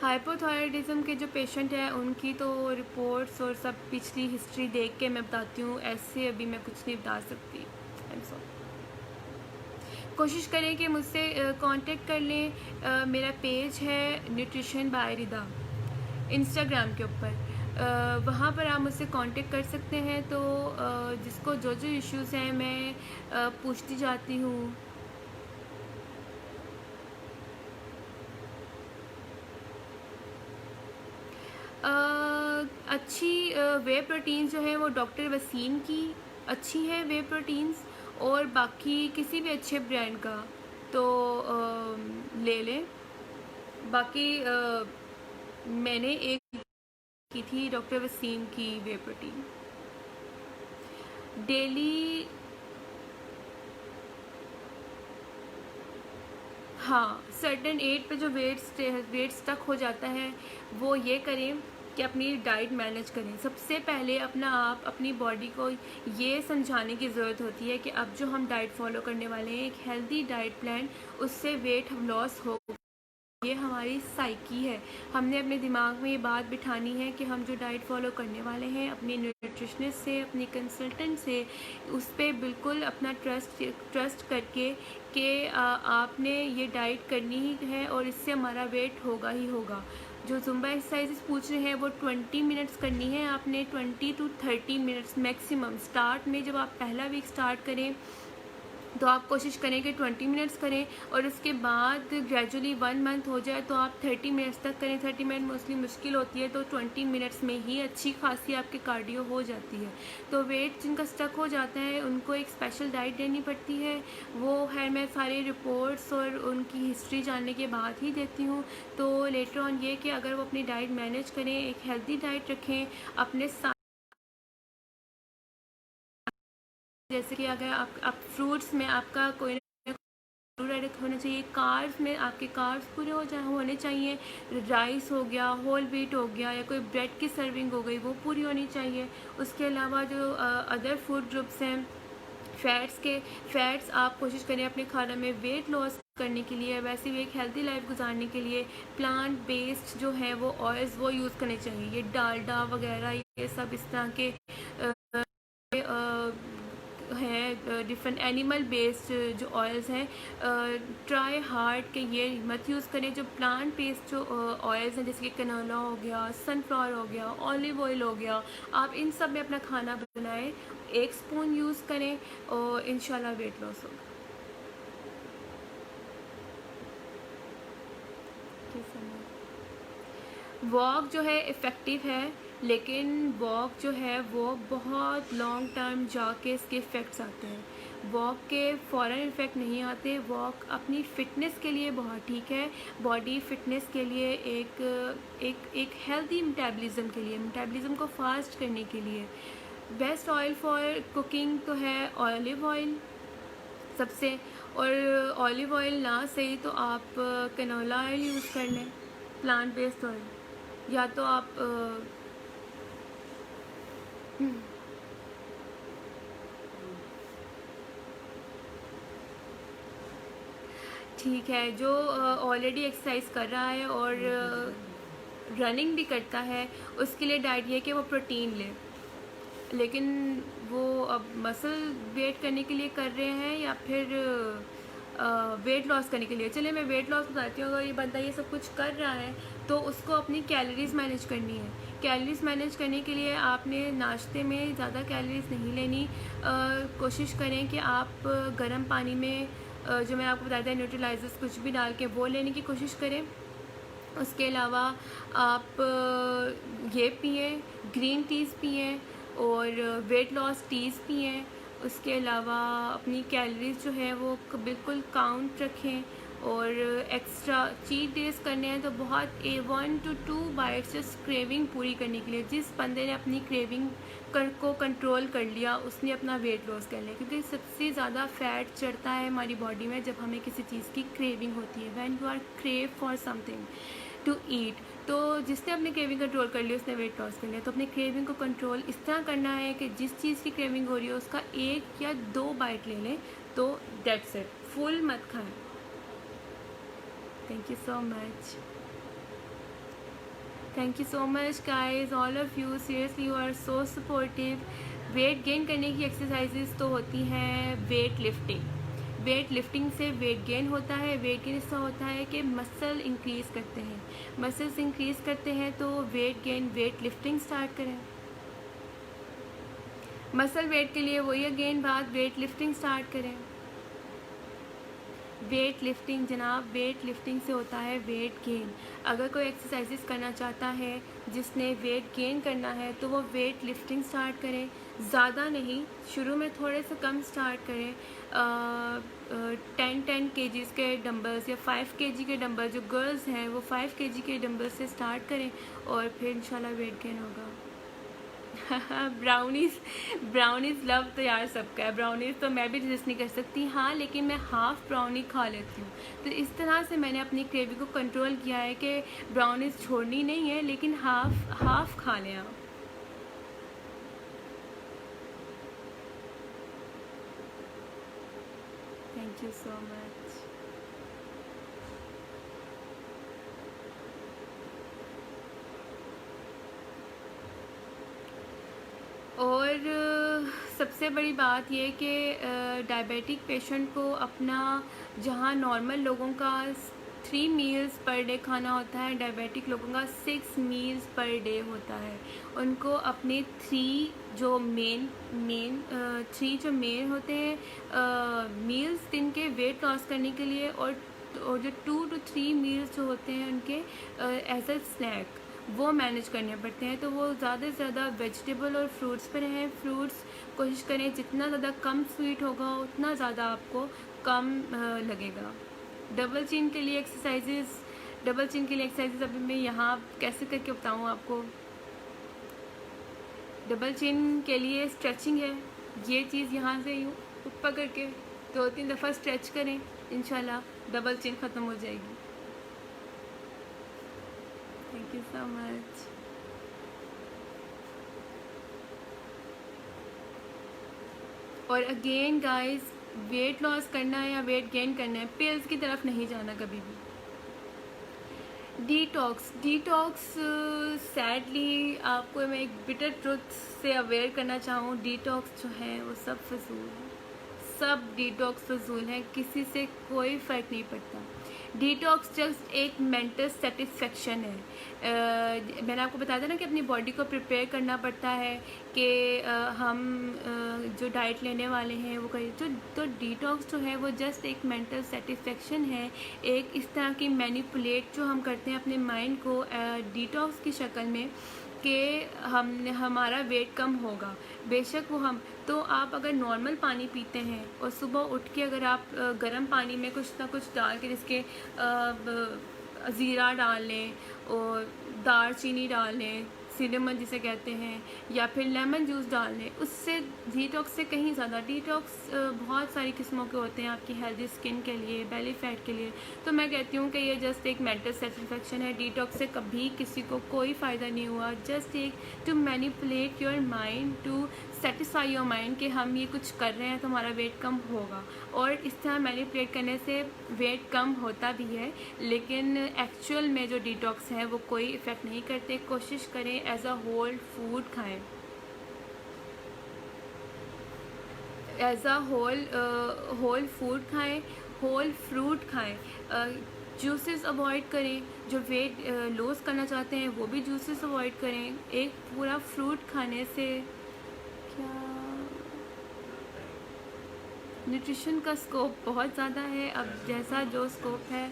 Speaker 1: हाइपोथायराइडिज्म के जो पेशेंट हैं उनकी तो रिपोर्ट्स और सब पिछली हिस्ट्री देख के मैं बताती हूँ, ऐसे अभी मैं कुछ नहीं बता सकती। I am sorry. कोशिश करें कि मुझसे कांटेक्ट कर लें। मेरा पेज है न्यूट्रिशन बाय रिदा इंस्टाग्राम के ऊपर, वहाँ पर आप मुझसे कांटेक्ट कर सकते हैं। तो जिसको जो जो इश्यूज़ हैं मैं पूछती जाती हूँ। अच्छी वे प्रोटीन्स जो है वो डॉक्टर वसीम की अच्छी है वे प्रोटीन्स, और बाकी किसी भी अच्छे ब्रांड का तो ले लें। बाकी मैंने एक की थी डॉक्टर वसीम की वे प्रोटीन डेली। हाँ, सर्टेन एज पे जो वेट स्टक हो जाता है, वो ये करें कि अपनी डाइट मैनेज करें। सबसे पहले आप अपनी बॉडी को ये समझाने की ज़रूरत होती है कि अब जो हम डाइट फॉलो करने वाले हैं, एक हेल्दी डाइट प्लान, उससे वेट लॉस हो ये हमारी साइकी है। हमने अपने दिमाग में ये बात बिठानी है कि हम जो डाइट फॉलो करने वाले हैं, अपनी न्यूट्रिशनिस्ट से, अपनी कंसल्टेंट से, उस पर बिल्कुल अपना ट्रस्ट करके कि आपने ये डाइट करनी ही है और इससे हमारा वेट होगा ही होगा। जो जुम्बा एक्सरसाइजेस पूछ रहे हैं वो 20 मिनट्स करनी है आपने, 20 to 30 मिनट्स मैक्सिमम। स्टार्ट में जब आप पहला वीक स्टार्ट करें तो आप कोशिश करें कि 20 मिनट्स करें, और उसके बाद ग्रेजुअली 1 मंथ हो जाए तो आप 30 मिनट्स तक करें। 30 मिनट मोस्टली मुश्किल होती है, तो 20 मिनट्स में ही अच्छी खासी आपकी कार्डियो हो जाती है। तो वेट जिनका स्टक हो जाता है उनको एक स्पेशल डाइट देनी पड़ती है। वो है मैं सारे रिपोर्ट्स और उनकी हिस्ट्री जानने के बाद ही देती हूँ। तो लेटर ऑन ये कि अगर वो अपनी डाइट मैनेज करें, एक हेल्दी डाइट रखें अपने साथ, जैसे कि अगर आप फ्रूट्स में आपका कोई डाइट होना चाहिए, कार्ब्स में आपके कार्ब्स पूरे होने चाहिए। राइस हो गया, होल व्हीट हो गया, या कोई ब्रेड की सर्विंग हो गई, वो पूरी होनी चाहिए। उसके अलावा जो अदर फूड ग्रुप्स हैं, फैट्स आप कोशिश करें अपने खाना में वेट लॉस करने के लिए, वैसे भी एक हेल्दी लाइफ गुजारने के लिए प्लांट बेस्ड जो है वो ऑयल्स वो यूज़ करने चाहिए। ये डालडा वगैरह ये सब इस तरह के हैं डिफरेंट एनिमल बेस्ड जो ऑयल्स हैं, ट्राई हार्ड के ये मत यूज़ करें। जो प्लांट बेस्ड जो ऑयल्स हैं, जैसे कि कनोला हो गया, सनफ्लावर हो गया, ऑलिव ऑयल हो गया, आप इन सब में अपना खाना बनाएं, 1 स्पून यूज़ करें और इंशाल्लाह वेट लॉस होगा। वॉक जो है इफ़ेक्टिव है, लेकिन वॉक जो है वो बहुत लॉन्ग टर्म जाके इसके इफ़ेक्ट्स आते हैं। वॉक के फ़ौरन इफ़ेक्ट नहीं आते। वॉक अपनी फ़िटनेस के लिए बहुत ठीक है, बॉडी फ़िटनेस के लिए, एक हेल्दी मेटाबॉलिज़्म के लिए, मेटाबॉलिज़्म को फास्ट करने के लिए। बेस्ट ऑयल फॉर कुकिंग तो है ऑलिव ऑयल सबसे, और ऑलिव ऑयल ना सही तो आप कैनोला ऑयल यूज़ कर लें, प्लांट बेस्ड ऑयल, या तो आप ठीक है। जो ऑलरेडी एक्सरसाइज कर रहा है और रनिंग भी करता है, उसके लिए डाइट ये कि वो प्रोटीन ले। लेकिन वो अब मसल वेट करने के लिए कर रहे हैं या फिर वेट लॉस करने के लिए। चलिए मैं वेट लॉस बताती हूँ। अगर ये बंदा ये सब कुछ कर रहा है तो उसको अपनी कैलोरीज़ मैनेज करनी है। कैलोरीज़ मैनेज करने के लिए आपने नाश्ते में ज़्यादा कैलोरीज़ नहीं लेनी। कोशिश करें कि आप गर्म पानी में जो मैं आपको बताया था न्यूट्रलाइजर्स कुछ भी डाल के वो लेने की कोशिश करें। उसके अलावा आप ये पिए, ग्रीन टीज़ पिए और वेट लॉस टीज़ पिए। उसके अलावा अपनी कैलोरीज जो है वो बिल्कुल काउंट रखें, और एक्स्ट्रा चीट डेज करने हैं तो बहुत 1 to 2 बाइट्स जस्ट क्रेविंग पूरी करने के लिए। जिस बंदे ने अपनी क्रेविंग को कंट्रोल कर लिया उसने अपना वेट लॉस कर लिया, क्योंकि सबसे ज़्यादा फैट चढ़ता है हमारी बॉडी में जब हमें किसी चीज़ की क्रेविंग होती है, when you are crave for something to eat. तो जिसने अपनी क्रेविंग कंट्रोल कर लिया उसने वेट लॉस कर लिया। तो अपनी क्रेविंग को कंट्रोल इस तरह करना है कि जिस चीज़ की क्रेविंग हो रही है उसका 1 या 2 बाइट ले लें, तो दैट्स इट, फुल मत खाएं। Thank you so much, thank you so much guys, all of you, seriously you are so supportive. Weight gain करने की एक्सरसाइजेस तो होती हैं वेट लिफ्टिंग। वेट लिफ्टिंग से वेट गेन होता है। वेट गेन इसका होता है कि मसल इंक्रीज़ करते हैं, मसल्स इंक्रीज़ करते हैं तो weight gain, weight lifting start करें। मसल वेट के लिए वही अगेन बात, वेट लिफ्टिंग स्टार्ट करें। वेट लिफ्टिंग जनाब, वेट लिफ्टिंग से होता है वेट गेन। अगर कोई एक्सरसाइजेस करना चाहता है जिसने वेट गेन करना है तो वो वेट लिफ्टिंग स्टार्ट करें, ज़्यादा नहीं, शुरू में थोड़े से कम स्टार्ट करें। 10 kgs के डंबल्स या 5 kg के डंबल, जो गर्ल्स हैं वो 5 kg के डंबल से स्टार्ट करें और फिर इंशाल्लाह वेट गेन होगा। ब्राउनीज़ लव तो यार सबका है। ब्राउनीज़ तो मैं भी रेजिस्ट नहीं कर सकती, हाँ, लेकिन मैं हाफ़ ब्राउनी खा लेती हूँ। तो इस तरह से मैंने अपनी क्रेविंग को कंट्रोल किया है कि ब्राउनीज़ छोड़नी नहीं है, लेकिन हाफ़ खा लें आप। Thank you so much. और सबसे बड़ी बात ये कि डायबिटिक पेशेंट को अपना, जहाँ नॉर्मल लोगों का 3 मील्स पर डे खाना होता है, डायबिटिक लोगों का 6 मील्स पर डे होता है। उनको अपने 3 जो मेन 3 होते हैं मील्स दिन के वेट लॉस करने के लिए, और जो 2 to 3 मील्स जो होते हैं उनके एज अ स्नैक, वो मैनेज करने पड़ते हैं। तो वो ज़्यादा से ज़्यादा वेजिटेबल और फ्रूट्स पर रहें। फ्रूट्स कोशिश करें जितना ज़्यादा कम स्वीट होगा उतना ज़्यादा आपको कम लगेगा। डबल चिन के लिए एक्सरसाइजेज अभी मैं यहाँ कैसे करके बताऊँ आपको। डबल चिन के लिए स्ट्रेचिंग है, ये चीज़ यहाँ से यूँ ऊपर करके 2-3 दफ़ा स्ट्रेच करें, इंशाल्लाह डबल चिन ख़त्म हो जाएगी। Thank you so much. और अगेन गाइस, वेट लॉस करना है या वेट गेन करना है, पिल्स की तरफ नहीं जाना कभी भी। डिटॉक्स सैडली आपको मैं एक बिटर ट्रुथ से अवेयर करना चाहूँ, डिटॉक्स जो है वो सब फजूल है, सब डिटॉक्स फजूल है, किसी से कोई फ़र्क नहीं पड़ता। डिटॉक्स जस्ट एक मेंटल सेटिस्फेक्शन है। मैंने आपको बताया था ना कि अपनी बॉडी को प्रिपेयर करना पड़ता है कि हम जो डाइट लेने वाले हैं वो करें। तो डिटॉक्स जो है वो जस्ट एक मेंटल सेटिस्फेक्शन है, एक इस तरह की मैनिपुलेट जो हम करते हैं अपने माइंड को डिटॉक्स की शक्ल में कि हमारा वेट कम होगा। बेशक वो हम, तो आप अगर नॉर्मल पानी पीते हैं और सुबह उठ के अगर आप गर्म पानी में कुछ ना कुछ डाल के, जिसके ज़ीरा डाल लें और दालचीनी डाल लें, सिनेमन जिसे कहते हैं, या फिर लेमन जूस डाल लें, उससे डिटॉक्स से कहीं ज़्यादा डिटॉक्स बहुत सारी किस्मों के होते हैं आपकी हेल्दी स्किन के लिए, बेली फैट के लिए। तो मैं कहती हूँ कि ये जस्ट एक मेंटल सेटिस्फेक्शन है। डिटॉक्स से कभी किसी को कोई फ़ायदा नहीं हुआ, जस्ट एक to manipulate your mind, to satisfy your mind कि हम ये कुछ कर रहे हैं तो हमारा वेट कम होगा। और इस तरह मैनिपुलेट करने से वेट कम होता भी है, लेकिन एक्चुअल में जो डिटॉक्स है वो कोई इफ़ेक्ट नहीं करते। कोशिश करें एज अ होल फूड खाएं, एज अ होल फूड खाएं, होल फ्रूट खाएं, जूसेस अवॉइड करें। जो वेट लॉस करना चाहते हैं वो भी जूसेस अवॉइड करें। एक पूरा फ्रूट खाने से क्या, न्यूट्रिशन का स्कोप बहुत ज़्यादा है, अब जैसा जो स्कोप है।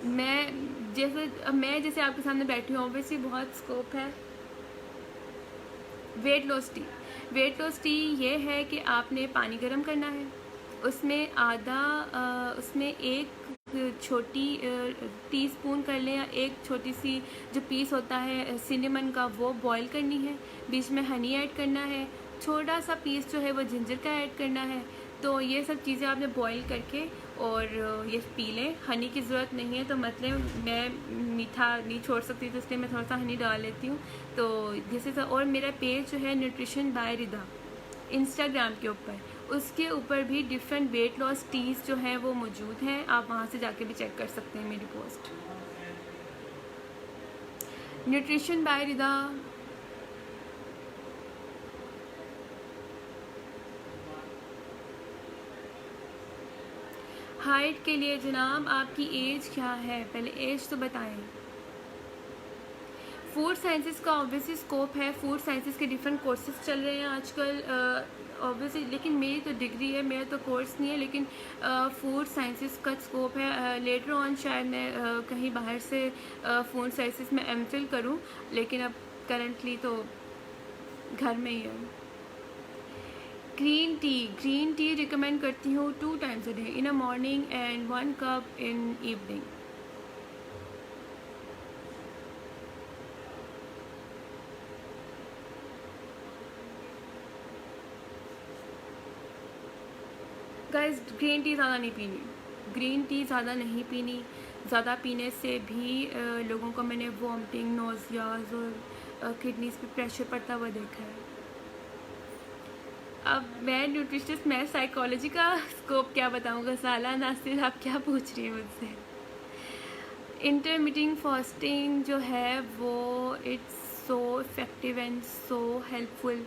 Speaker 1: मैं जैसे आपके सामने बैठी हूँ, ऑब्वियसली बहुत स्कोप है। वेट लॉस टी ये है कि आपने पानी गर्म करना है, उसमें एक छोटी टीस्पून कर लें, या एक छोटी सी जो पीस होता है सिनेमन का वो बॉईल करनी है, बीच में हनी ऐड करना है, छोटा सा पीस जो है वो जिंजर का ऐड करना है। तो ये सब चीज़ें आपने बॉईल करके और ये पी लें। हनी की ज़रूरत नहीं है, तो मतलब मैं मीठा नहीं छोड़ सकती, तो इसलिए मैं थोड़ा सा हनी डाल लेती हूँ। तो जैसे और मेरा पेज जो है न्यूट्रिशन बाय रिदा इंस्टाग्राम के ऊपर, उसके ऊपर भी डिफरेंट वेट लॉस टीज़ जो हैं वो मौजूद हैं, आप वहाँ से जाके भी चेक कर सकते हैं मेरी post. Nutrition by Rida. Height के लिए जनाब आपकी एज क्या है, पहले एज तो बताएं। फूड साइंसेस का ऑब्वियसली स्कोप है, फूड साइंसेस के डिफरेंट कोर्सेज चल रहे हैं आजकल ऑब्वियसली, लेकिन मेरी तो डिग्री है, मेरा तो कोर्स नहीं है, लेकिन फूड साइंसेस का स्कोप है। लेटर ऑन शायद मैं कहीं बाहर से फूड साइंसेस में एमफिल करूं, लेकिन अब करंटली तो घर में ही है। ग्रीन टी रिकमेंड करती हूँ 2 times a day, in a morning and 1 cup in evening. Guys green tea ज़्यादा नहीं पीनी, ज़्यादा पीने से भी लोगों को मैंने वॉमिटिंग, नोज़ियाज और किडनीज पे प्रेशर पड़ता हुआ देखा है। अब मैं न्यूट्रिशनिस्ट, मैं साइकोलॉजी का स्कोप क्या बताऊँगा। साला नासिर, आप क्या पूछ रही हैं मुझसे। इंटरमिटिंग फास्टिंग जो है वो it's so effective and so helpful.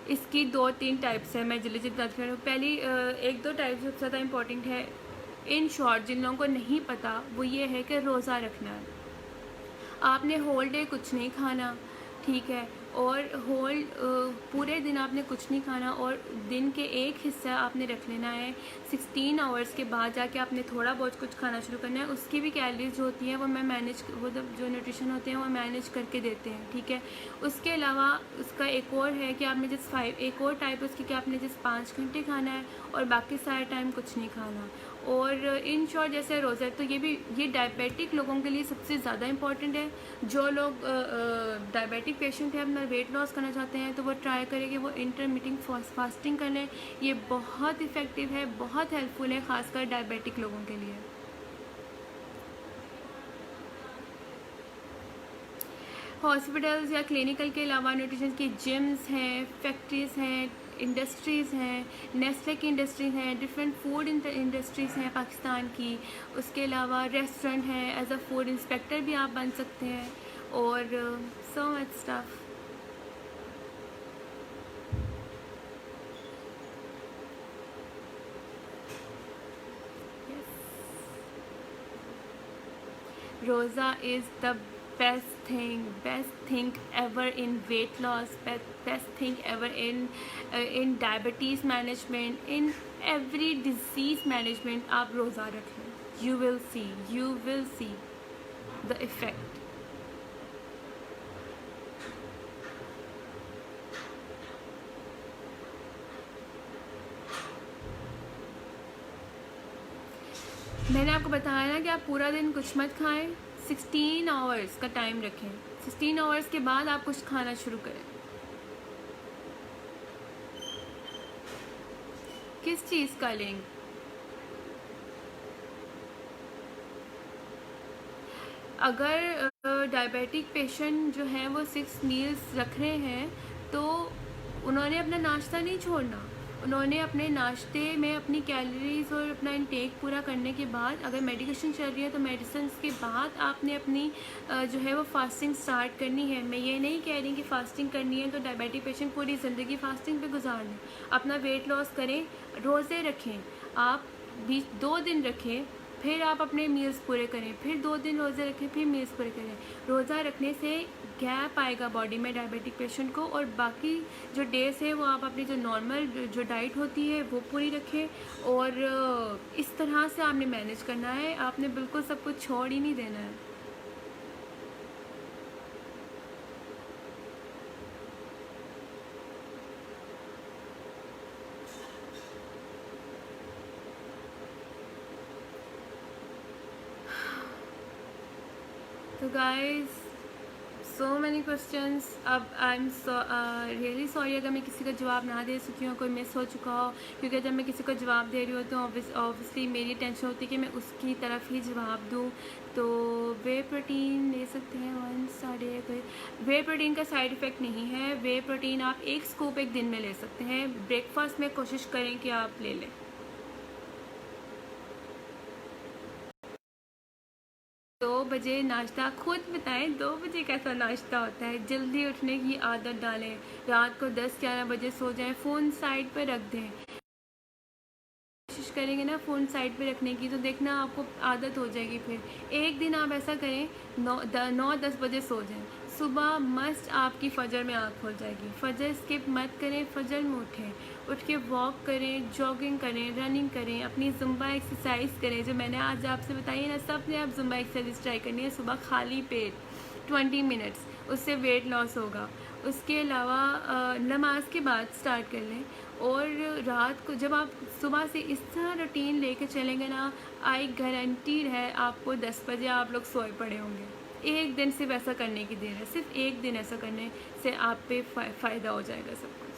Speaker 1: इसकी 2-3 टाइप्स हैं, मैं जल्दी जल्दी बात कर रही हूँ। पहली 1-2 टाइप सबसे ज़्यादा इंपॉर्टेंट है। इन शॉर्ट जिन लोगों को नहीं पता वो ये है कि रोज़ा रखना है। आपने होल डे कुछ नहीं खाना, ठीक है, और पूरे दिन आपने कुछ नहीं खाना और दिन के एक हिस्सा आपने रख लेना है। 16 आवर्स के बाद जाके आपने थोड़ा बहुत कुछ खाना शुरू करना है। उसकी भी कैलोरीज जो होती हैं वो जो न्यूट्रिशन होते हैं वो मैनेज करके देते हैं, ठीक है। उसके अलावा उसका एक और है कि आपने एक और टाइप उसकी कि आपने 5 घंटे खाना है और बाकी सारे टाइम कुछ नहीं खाना। और इन शॉर्ट जैसे रोज़ा, तो ये डायबिटिक लोगों के लिए सबसे ज़्यादा इम्पॉर्टेंट है। जो लोग डायबिटिक पेशेंट हैं, अपना वेट लॉस करना चाहते हैं, तो वो ट्राई करें कि वो इंटरमिटिंग फास्टिंग कर लें। ये बहुत इफ़ेक्टिव है, बहुत हेल्पफुल है, ख़ासकर डायबिटिक लोगों के लिए। हॉस्पिटल्स या क्लिनिकल के अलावा न्यूट्रिशन की जिम्स हैं, फैक्ट्रीज़ हैं, इंडस्ट्रीज़ हैं, नेस्ले की इंडस्ट्रीज़ हैं, डिफरेंट फूड इंडस्ट्रीज़ हैं पाकिस्तान की। उसके अलावा रेस्टोरेंट हैं, एज अ फूड इंस्पेक्टर भी आप बन सकते हैं, और so much stuff. Rosa is the best thing ever in weight loss, best thing ever in diabetes management, in every disease management. आप रोज़ा रख लें, you will see the effect. मैंने आपको बताया ना कि आप पूरा दिन कुछ मत खाएं, 16 आवर्स का टाइम रखें। 16 आवर्स के बाद आप कुछ खाना शुरू करें। किस चीज़ का लिंक? अगर डायबिटिक पेशेंट जो है वो 6 मील्स रख रहे हैं तो उन्होंने अपना नाश्ता नहीं छोड़ना। उन्होंने अपने नाश्ते में अपनी कैलोरीज और अपना इनटेक पूरा करने के बाद, अगर मेडिकेशन चल रही है तो मेडिसिन के बाद आपने अपनी जो है वो फास्टिंग स्टार्ट करनी है। मैं ये नहीं कह रही कि फ़ास्टिंग करनी है तो डायबिटिक पेशेंट पूरी ज़िंदगी फ़ास्टिंग पे गुजार लें। अपना वेट लॉस करें, रोज़े रखें, आप 2 दिन रखें, फिर आप अपने मील्स पूरे करें, फिर 2 दिन रोज़े रखें, फिर मील्स पूरे करें। रोज़ा रखने से गैप आएगा बॉडी में डायबिटिक पेशेंट को, और बाकी जो डेज है वो आप अपनी जो नॉर्मल जो डाइट होती है वो पूरी रखें। और इस तरह से आपने मैनेज करना है, आपने बिल्कुल सब कुछ छोड़ ही नहीं देना है। तो गाइस, सो मैनी क्वेश्चंस। अब आई एम रियली सॉरी अगर मैं किसी का जवाब ना दे सकी हूँ, कोई मिस हो चुका हो, क्योंकि जब मैं किसी को जवाब दे रही हूँ तो ऑब्वियसली मेरी टेंशन होती है कि मैं उसकी तरफ ही जवाब दूँ। तो वे प्रोटीन ले सकते हैं 1 वे प्रोटीन का साइड इफ़ेक्ट नहीं है। वे प्रोटीन आप 1 स्कूप एक दिन में ले सकते हैं। ब्रेकफास्ट में कोशिश करें कि आप ले लें। 2 बजे नाश्ता, खुद बताएं 2 बजे कैसा नाश्ता होता है। जल्दी उठने की आदत डालें, रात को 10-11 बजे सो जाएं, फ़ोन साइड पर रख दें। कोशिश करेंगे ना फ़ोन साइड पे रखने की, तो देखना आपको आदत हो जाएगी। फिर एक दिन आप ऐसा करें, 9-10 बजे सो जाएं, सुबह मस्त आपकी फ़जर में आँख खुल जाएगी। फ़जर स्किप मत करें, फ़जर में उठें, उठ के वॉक करें, जॉगिंग करें, रनिंग करें, अपनी ज़ुम्बा एक्सरसाइज करें जो मैंने आज आपसे बताई है ना। सब ने आप ज़ुम्बा एक्सरसाइज ट्राई करनी है सुबह खाली पेट 20 मिनट्स, उससे वेट लॉस होगा। उसके अलावा नमाज के बाद स्टार्ट कर लें, और रात को जब आप सुबह से इस तरह रूटीन लेके चलेंगे ना, आई गारंटीड है आपको 10 बजे आप लोग सोए पड़े होंगे। एक दिन सिर्फ ऐसा करने की देर है, सिर्फ एक दिन ऐसा करने से आप पे फ़ायदा हो जाएगा सब कुछ।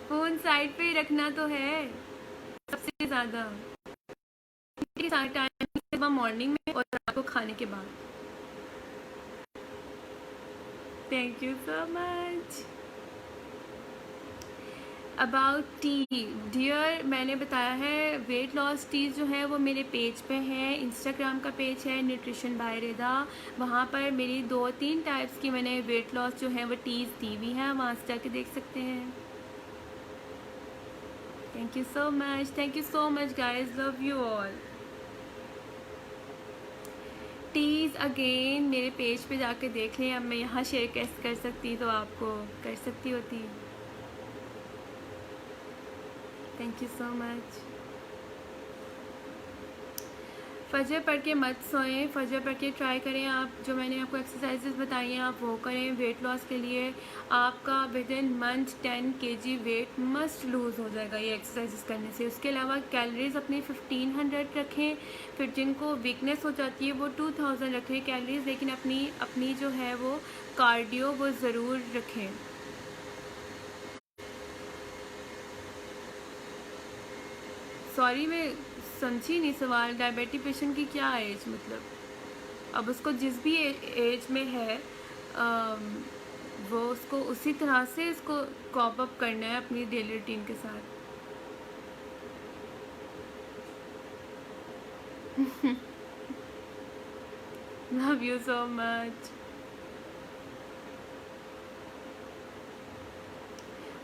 Speaker 1: फ़ोन साइड पे ही रखना तो है सबसे ज़्यादा, टाइम सुबह मॉर्निंग में और रात को खाने के बाद। Thank you so much. About tea dear, मैंने बताया है वेट लॉस टीज़ जो है वो मेरे पेज पे है, इंस्टाग्राम का पेज है न्यूट्रिशन बाय रिदा। वहाँ पर मेरी 2-3 टाइप्स की मैंने वेट लॉस जो है वो टीज़ दी हुई हैं, वहाँ से जाके देख सकते हैं। Thank you so much guys, love you all. टीज़ अगेन मेरे पेज पे जाके देख लें। अब मैं यहाँ शेयर कैसे कर सकती तो आपको कर सकती होती। Thank you so much. फजर पढ़ के मत सोएं, फजर पढ़ के ट्राई करें आप, जो मैंने आपको एक्सरसाइजेस बताई हैं आप वो करें वेट लॉस के लिए। आपका within month 10 kg weight must lose हो जाएगा ये एक्सरसाइजेस करने से। उसके अलावा कैलोरीज अपनी 1500 रखें, फिर जिनको वीकनेस हो जाती है वो 2000 रखें कैलोरीज, लेकिन अपनी जो है वो कार्डियो वो ज़रूर रखें। सॉरी मैं समझी नहीं सवाल। डायबिटिक पेशेंट की क्या एज, मतलब अब उसको जिस भी एज में है वो उसको उसी तरह से इसको कॉप अप करना है अपनी डेली रूटीन के साथ। Love you so much.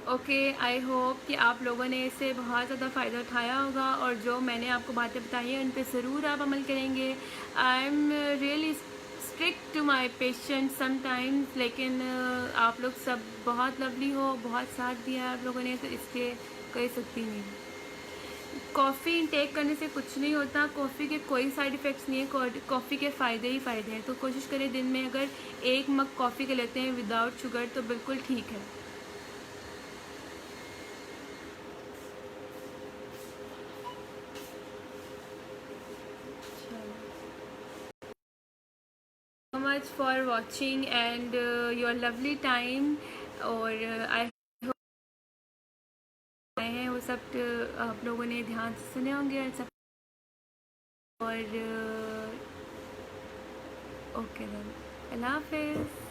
Speaker 1: Okay, I hope कि आप लोगों ने इससे बहुत ज़्यादा फ़ायदा उठाया होगा और जो मैंने आपको बातें बताई हैं उन पे ज़रूर आप अमल करेंगे। I am really strict to my patient sometimes, लेकिन आप लोग सब बहुत लवली हो, बहुत साथ दिया आप लोगों ने, तो इसके कह सकती नहीं। कॉफ़ी इंटेक करने से कुछ नहीं होता, कॉफ़ी के कोई साइड इफ़ेक्ट्स नहीं है, कॉफ़ी के फ़ायदे ही फ़ायदे हैं। तो कोशिश करें दिन में अगर 1 मग कॉफ़ी के लेते हैं विदाउट शुगर तो बिल्कुल ठीक है। So much for watching and your lovely time। और आई होप आए हैं वो सब आप लोगों ने ध्यान से सुने होंगे और सब। और ओके देन, अल्लाह हाफिज़।